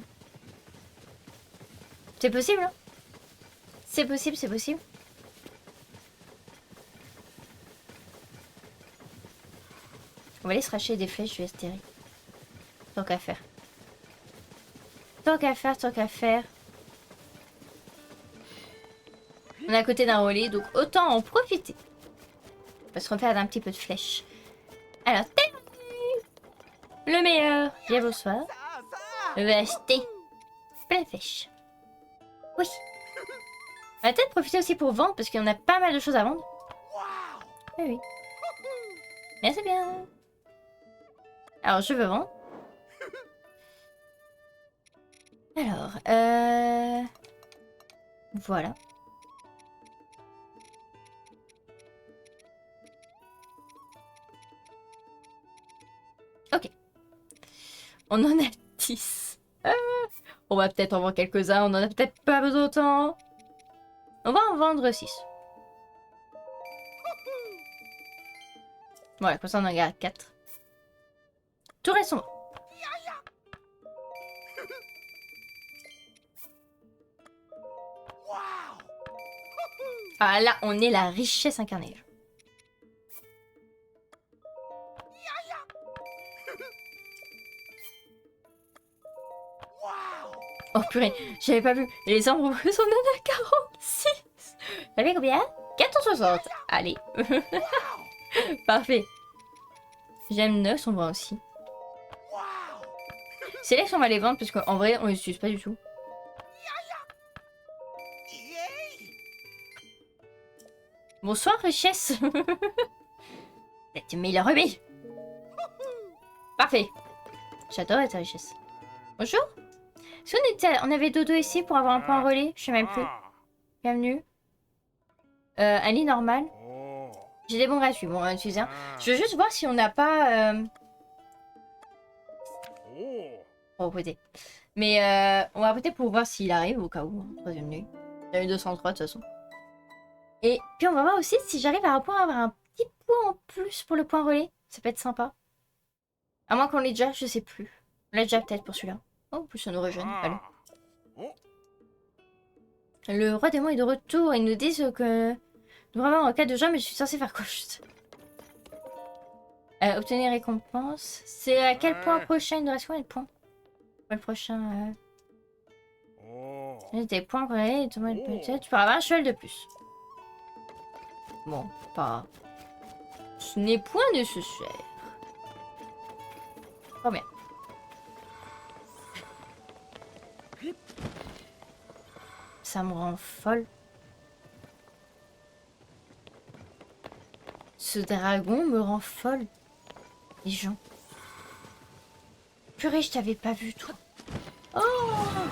C'est possible, hein? C'est possible, c'est possible. On va aller se racheter des flèches du STR. Tant qu'à faire. Tant qu'à faire, tant qu'à faire. On est à côté d'un relais, donc autant en profiter. On va se refaire d'un petit peu de flèches. Alors, le meilleur. Bien bonsoir. Je vais acheter plein de flèches. Oui. On va peut-être profiter aussi pour vendre, parce qu'on a pas mal de choses à vendre. Oui, oui. Merci bien. Alors, je veux vendre. Alors, voilà. Ok. On en a 10. On va peut-être en vendre quelques-uns. On en a peut-être pas besoin d'autant. On va en vendre 6. Voilà, comme ça on en garde 4. Tout reste sombre. Ah là, on est la richesse incarnée. Oh purée, j'avais pas vu. Les ombres, on en a 46. T'avais combien? 460. Allez. Parfait. J'aime 9 sombres aussi. C'est là qu'on va les vendre parce qu'en vrai, on les utilise pas du tout. Bonsoir, richesse. Tu mets le rubis. Parfait. J'adore ta richesse. Bonjour. Est-ce qu'on avait dodo ici pour avoir un point relais? Je sais même plus. Bienvenue. Un lit normal. J'ai des bons gratuits. Bon, on va en utiliser un. Je veux juste voir si on n'a pas... Oh, peut-être. Mais on va peut-être pour voir s'il arrive au cas où. Hein, troisième nuit. Il y a eu 203 de toute façon. Et puis on va voir aussi si j'arrive à avoir un petit point en plus pour le point relais. Ça peut être sympa. À moins qu'on l'ait déjà, je sais plus. On l'a déjà peut-être pour celui-là. Oh, en plus ça nous rejeune. Allô. Le roi démon est de retour. Ils nous disent que... Vraiment, en cas de jeu, mais je suis censée faire quoi juste obtenir récompense. C'est à quel point prochain? Il nous reste combien de points? Le prochain... Des points relais, tu peux avoir un cheval de plus. Bon, pas... Ce n'est point nécessaire. Combien? Ça me rend folle. Ce dragon me rend folle. Les gens. Purée, je t'avais pas vu, toi. Oh,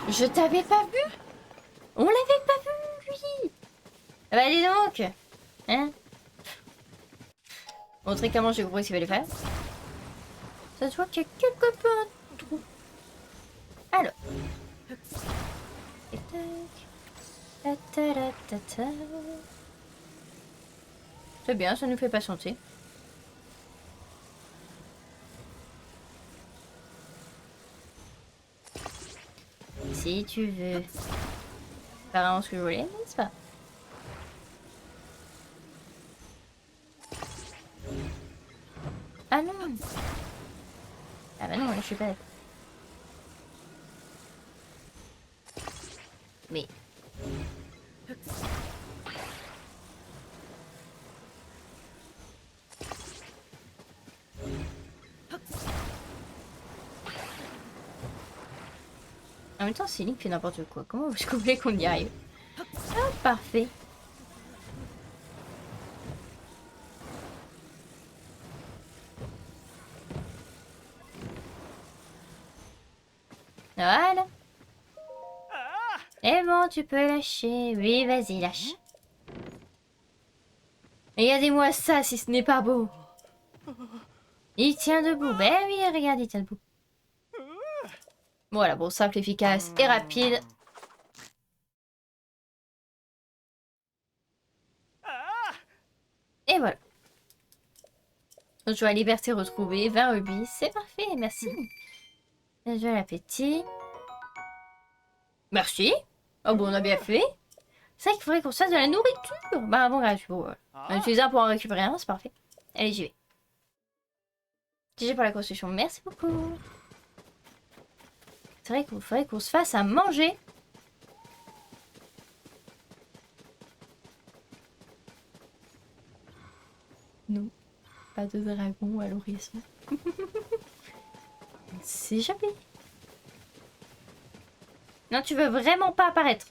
je t'avais pas vu. On l'avait pas vu, lui. Ah bah dis donc. Hein? Montrer comment j'ai compris ce qu'il fallait faire. Ça se voit qu'il y a quelque peu un trou. Alors. Et tac. C'est bien, ça nous fait patienter. Si tu veux. C'est vraiment ce que je voulais, n'est-ce pas? Ah non. Ah bah non, je suis pas... Mais... En même temps, c'est Link fait n'importe quoi. Comment est-ce que vous voulez qu'on y arrive? Ah, parfait. Voilà. Et bon, tu peux lâcher. Oui, vas-y, lâche. Regardez-moi ça, si ce n'est pas beau. Il tient debout. Ben oui, regarde, il tient debout. Voilà, bon, simple, efficace et rapide. Et voilà. Joie, liberté retrouvée, 20 rubis. C'est parfait, merci. Joie, l'appétit. Merci. Oh bon, on a bien fait. C'est vrai qu'il faudrait qu'on se fasse de la nourriture. Bah bon, gratuit. Bon, voilà. On va utiliser un pour en récupérer un, c'est parfait. Allez, j'y vais. GG pour la construction, merci beaucoup. C'est vrai qu'il faudrait qu'on se fasse à manger. Non, pas de dragon à l'horizon. C'est jamais. Non, tu veux vraiment pas apparaître.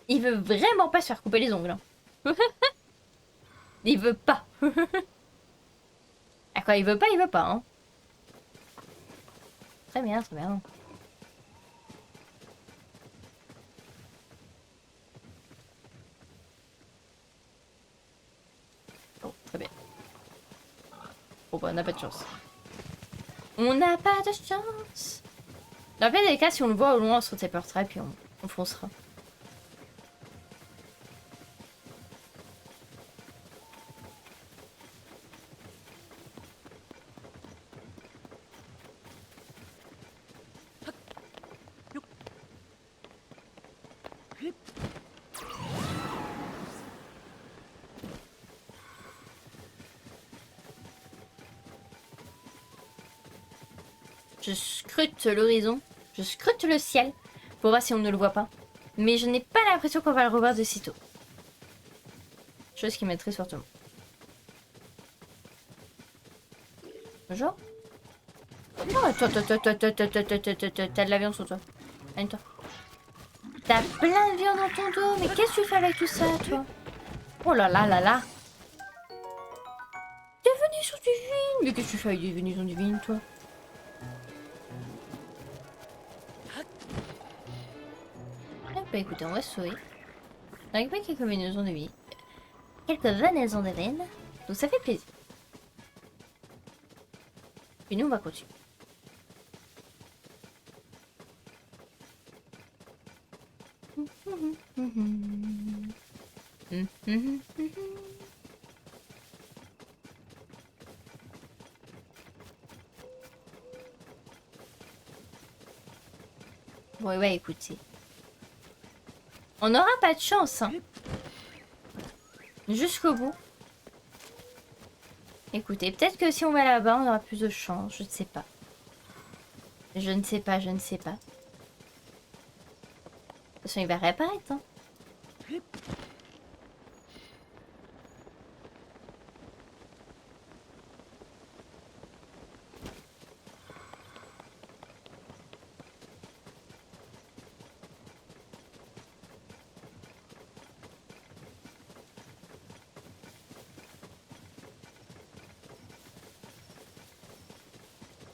Il veut vraiment pas se faire couper les ongles. Il veut pas. À quoi il veut pas, hein. Très bien, très bien. Oh, très bien. Bon, bah, on n'a pas de chance. On n'a pas de chance. Dans le pire des cas, si on le voit au loin, on se retéportera et puis on foncera. Je scrute l'horizon, je scrute le ciel pour voir si on ne le voit pas. Mais je n'ai pas l'impression qu'on va le revoir de sitôt. Chose qui m'aiderait surtout. Bonjour. Oh, toi, t'as de la viande sur toi. Amène-toi. T'as plein de viande dans ton dos, mais qu'est-ce que tu fais avec tout ça, toi? Oh là là là là. Des venisons divines. Mais qu'est-ce que tu fais avec des venisons divines, toi? Bah écoutez, on va se sauver. On a récupéré quelques venaisons de vie. Quelques venaisons de veine. Donc ça fait plaisir. Et nous, on va continuer. Bon, ouais, écoutez. On n'aura pas de chance, hein. Jusqu'au bout. Écoutez, peut-être que si on va là-bas, on aura plus de chance. Je ne sais pas. Je ne sais pas, je ne sais pas. De toute façon, il va réapparaître, hein.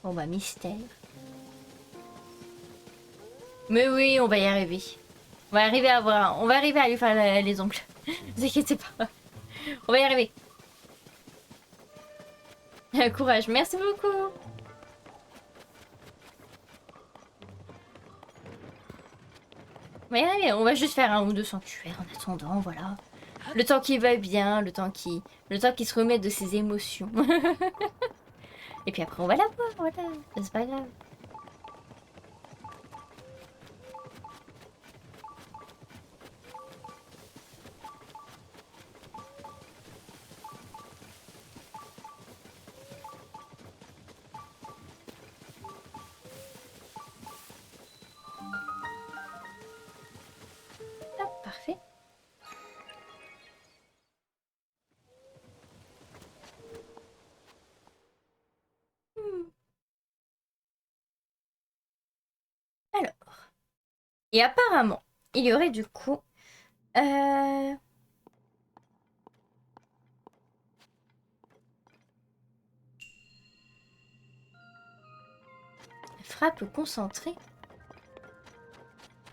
Bon bah, mystère. Mais oui, on va y arriver. On va arriver à voir. On va arriver à lui faire les ongles. Ne vous inquiétez pas. On va y arriver. Courage, merci beaucoup. On va y arriver. On va juste faire un ou deux sanctuaires en attendant, voilà. Le temps qui va bien, le temps qui se remet de ses émotions. Et puis après, on va la voir, voilà. C'est pas grave. Hop, parfait. Alors. Et apparemment, il y aurait du coup... Frappe concentrée.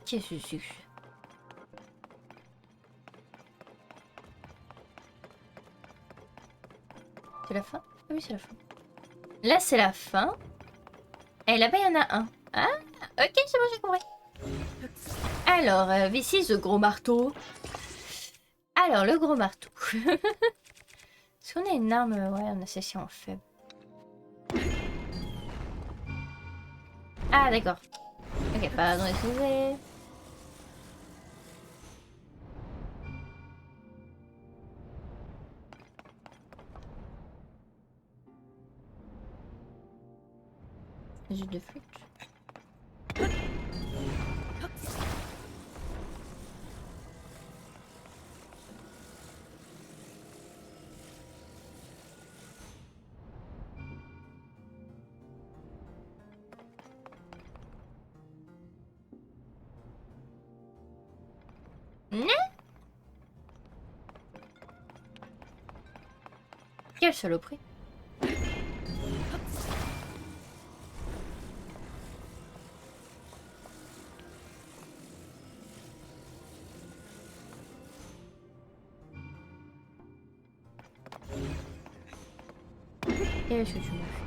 Qu'est-ce que c'est? C'est la fin? Ah oui, c'est la fin. Là, c'est la fin. Et là-bas, il y en a un. Ah, ok, c'est bon, j'ai compris. Alors, this is the gros marteau. Alors, le gros marteau. Est-ce qu'on a une arme? Ouais, on a celle-ci en faible. Ah, d'accord. Ok, pardon, excusez. Jus de flûte. Quelle saloperie. Qu'est-ce que tu m'as fait?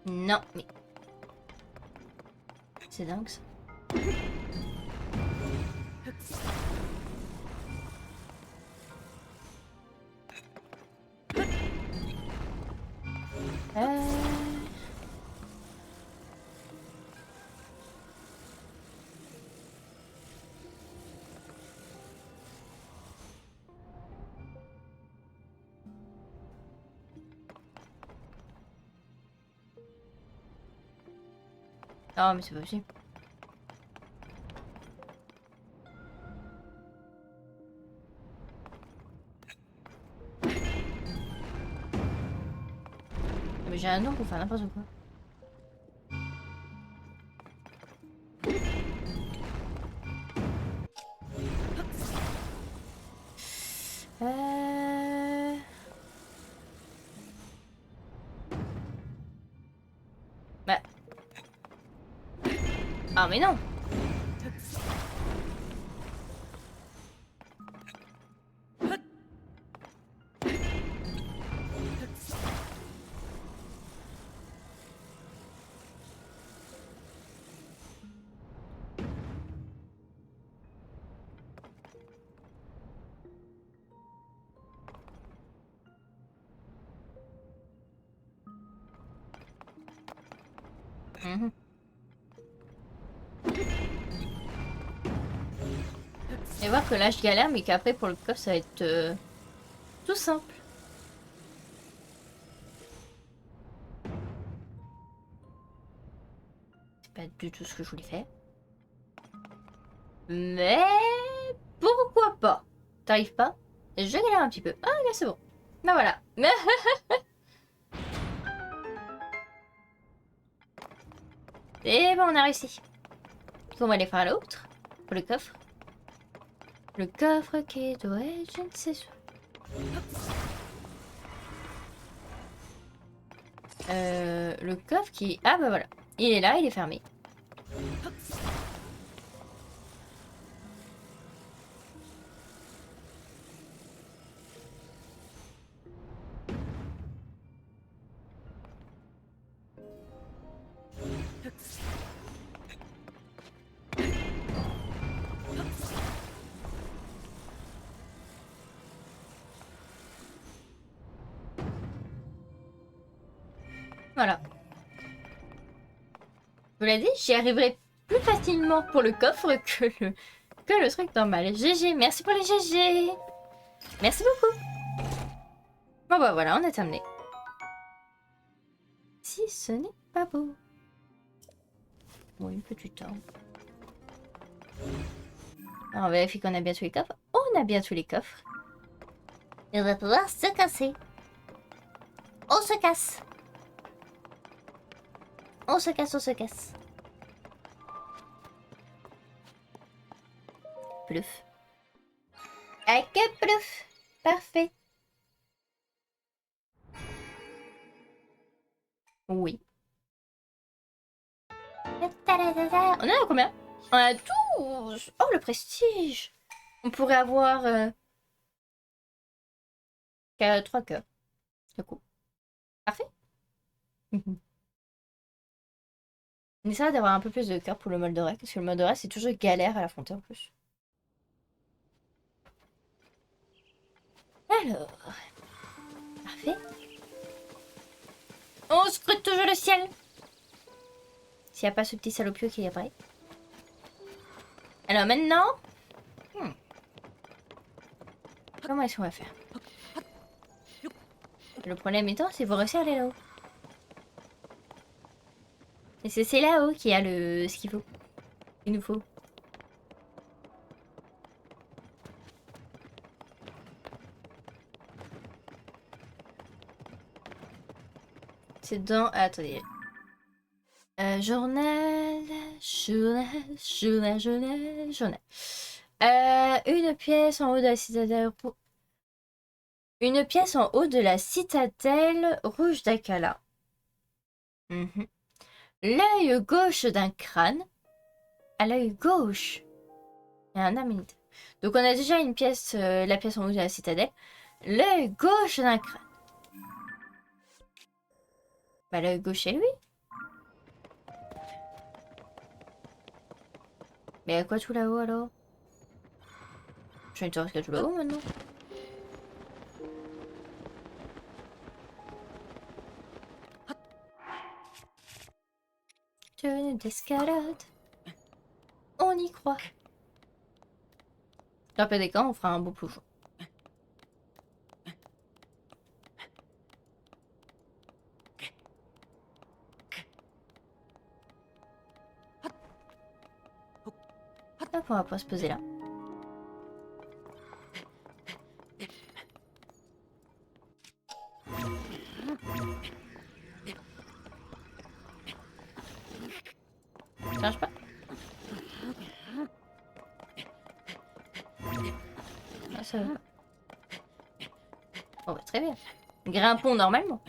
Non, mais... C'est dingue, ça. Ah, mais c'est pas possible. Mais j'ai un nom pour faire n'importe quoi. Bah. Ah mais non. Mhm. Et voir que là je galère, mais qu'après pour le coffre ça va être tout simple. C'est pas du tout ce que je voulais faire. Mais pourquoi pas? T'arrives pas? Je galère un petit peu. Ah là c'est bon. Ben voilà. Et ben on a réussi. On va aller faire l'autre. Pour le coffre. Le coffre qui doit être, je ne sais où. Le coffre qui... Ah bah voilà. Il est là, il est fermé. Voilà. Je vous l'ai dit, j'y arriverai plus facilement pour le coffre que le truc normal. GG, merci pour les GG. Merci beaucoup. Bon bah voilà, on a terminé. Si ce n'est pas beau. Bon, une petite temps. Alors, on vérifie qu'on a bien tous les coffres. On a bien tous les coffres. Et on va pouvoir se casser. On se casse. On se casse, on se casse. Plouf. Avec plouf. Parfait. Oui. On en a combien? On a 12. Oh, le prestige. On pourrait avoir 3 cœurs. Du coup. Parfait. On essaiera d'avoir un peu plus de cœurs pour le Moldorak, parce que le Moldorak, c'est toujours galère à l'affronter en plus. Alors. Parfait. On scrute toujours le ciel. S'il n'y a pas ce petit salopio qui est après. Alors maintenant... Comment est-ce qu'on va faire? Le problème étant, c'est vous réussir à aller là-haut. Et c'est là-haut qu'il y a ce qu'il faut. Il nous faut. C'est dans... Ah, attendez. Journal... Journal. Une pièce en haut de la citadelle... Une pièce en haut de la citadelle rouge d'Akala. L'œil gauche d'un crâne. À l'œil gauche. Il y a un aménite. Donc on a déjà une pièce, la pièce en haut de la citadelle. L'œil gauche d'un crâne. Bah l'œil gauche c'est lui. Mais à quoi tout là-haut alors? Je vais te risquer tout là-haut maintenant. Tenue d'escalade. On y croit. Dans peu des cas, on fera un beau plongeon. Hop, on va pouvoir se poser là. Ça marche pas? Ah, ça va. Oh, bah, très bien. Grimpons normalement.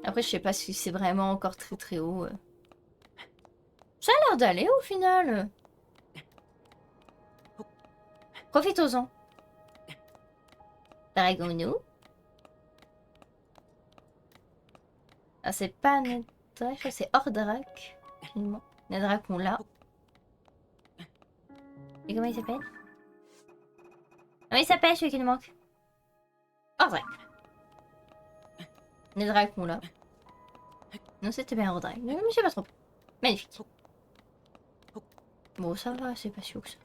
Après, je sais pas si c'est vraiment encore très très haut. Ça a l'air d'aller au final. Profitons-en. Dragons-nous. Ah, c'est pas Netherrack, c'est Ordrak. Finalement. Netherrack, on l'a. Et comment il s'appelle? Comment il s'appelle celui qui nous manque? Ordrak. Netherrack, on l'a. Non, c'était bien Ordrak. Mais je sais pas trop. Magnifique. Bon, ça va, c'est pas si haut que ça.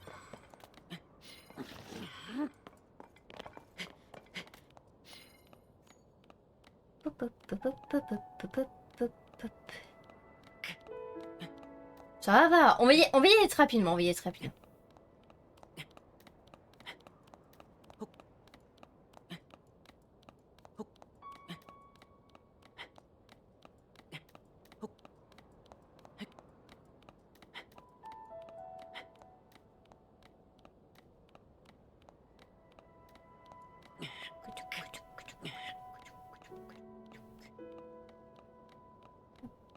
Ça va, on va y être rapidement, on va y être rapidement.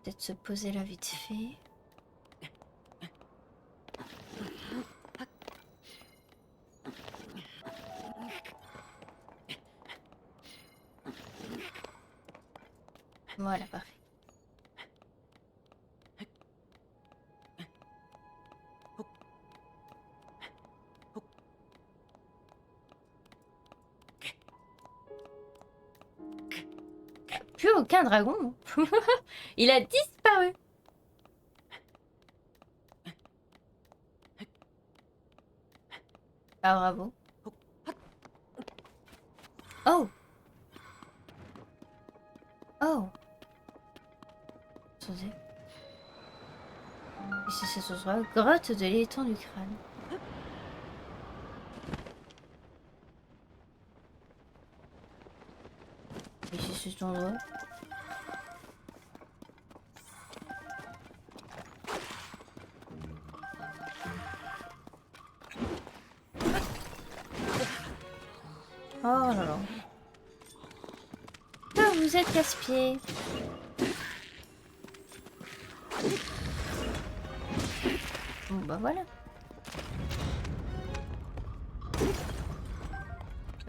Peut-être se poser là vite fait. Voilà, parfait. Plus aucun dragon. Il a disparu. Ah, bravo. Oh. Oh. Attendez. Ici, c'est ce soir. Grotte de l'étang du crâne. Ici, c'est cet endroit. Oh là là. Ah, vous êtes casse-pied. Bon, bah voilà.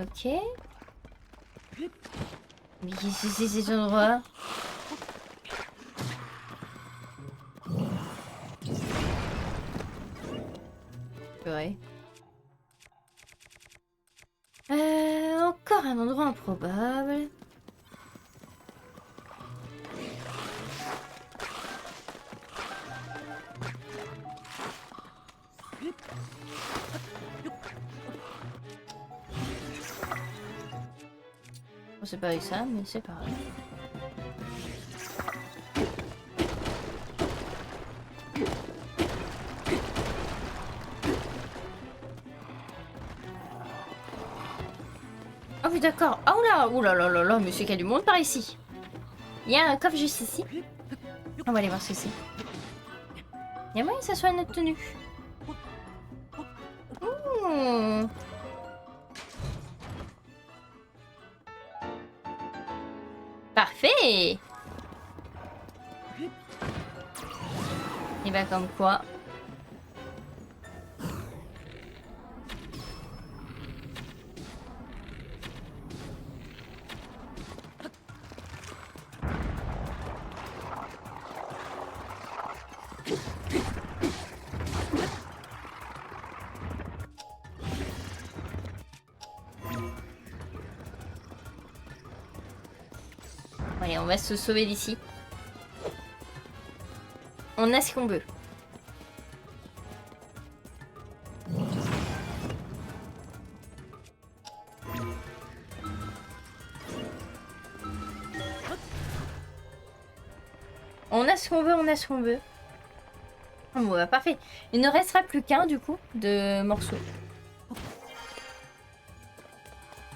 Ok. Mais qu'est-ce que c'est cet endroit? Purée. Encore un endroit improbable. Bon, c'est pas avec ça, mais c'est pas grave. Ah oui, d'accord. Ah oula là là là, mais c'est qu'il y a du monde par ici. Il y a un coffre juste ici. On va aller voir ce que c'est. Il y a moyen que ça soit notre tenue. Mmh. Parfait. Et bah comme quoi. Allez, on va se sauver d'ici. On a ce qu'on veut. On a ce qu'on veut, on a ce qu'on veut. Bon, bah, parfait. Il ne restera plus qu'un, du coup, de morceaux.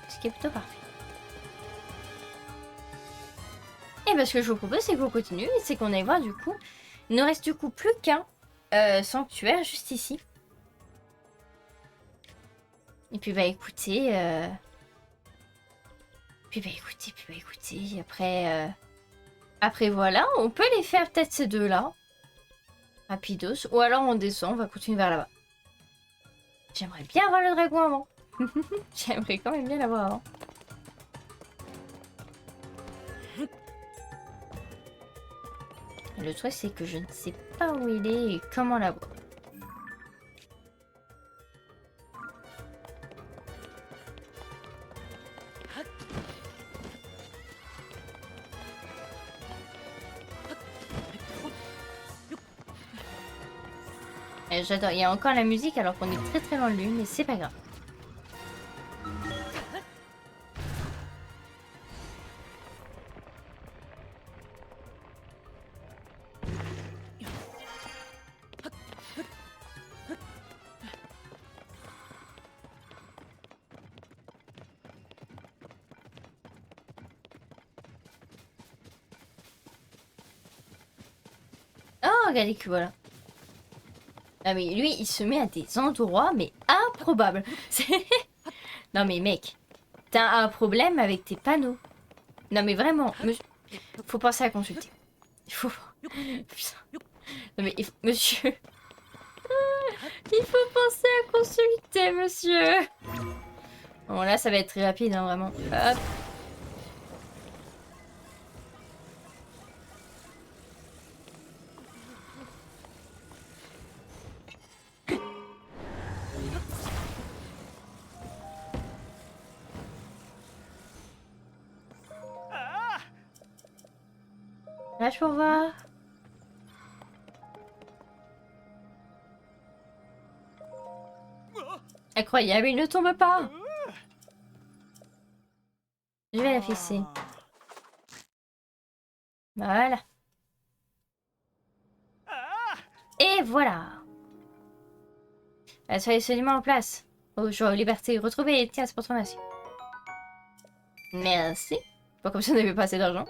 Ce qui est plutôt parfait. Et bah, ce que je vous propose, c'est qu'on continue. C'est qu'on aille voir, du coup. Il ne reste, du coup, plus qu'un sanctuaire juste ici. Et puis, bah, écoutez... Puis, bah, écoutez. Après... Après, voilà. On peut les faire, peut-être, ces deux-là. Rapidos. Ou alors, on descend. On va continuer vers là-bas. J'aimerais bien avoir le dragon avant. J'aimerais quand même bien l'avoir avant. Le truc, c'est que je ne sais pas où il est et comment l'avoir. J'adore. Il y a encore la musique alors qu'on est très très loin de lui, mais c'est pas grave. Oh, regardez que voilà. Ah mais lui, il se met à des endroits, mais improbables. Non mais mec, t'as un problème avec tes panneaux. Non mais vraiment, faut penser à consulter. Il faut... Putain. Non mais monsieur... Il faut penser à consulter, monsieur. Bon là, ça va être très rapide, hein, vraiment. Hop. Lâche pour voir. Incroyable, il ne tombe pas. Je vais la fixer. Voilà. Et voilà. Soyez solidement en place. Oh, joie, liberté, retrouvée. Tiens, c'est pour toi, merci. Merci. Pas comme si on n'avait pas assez d'argent.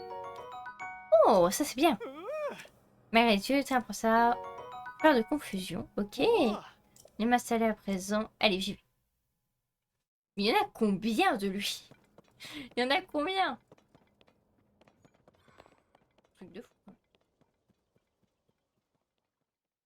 Oh, ça c'est bien. Mère et Dieu, tiens pour ça. Peur de confusion. Ok. Je vais m'installer à présent. Allez, j'y vais. Mais il y en a combien de lui? Il y en a combien? Truc de fou.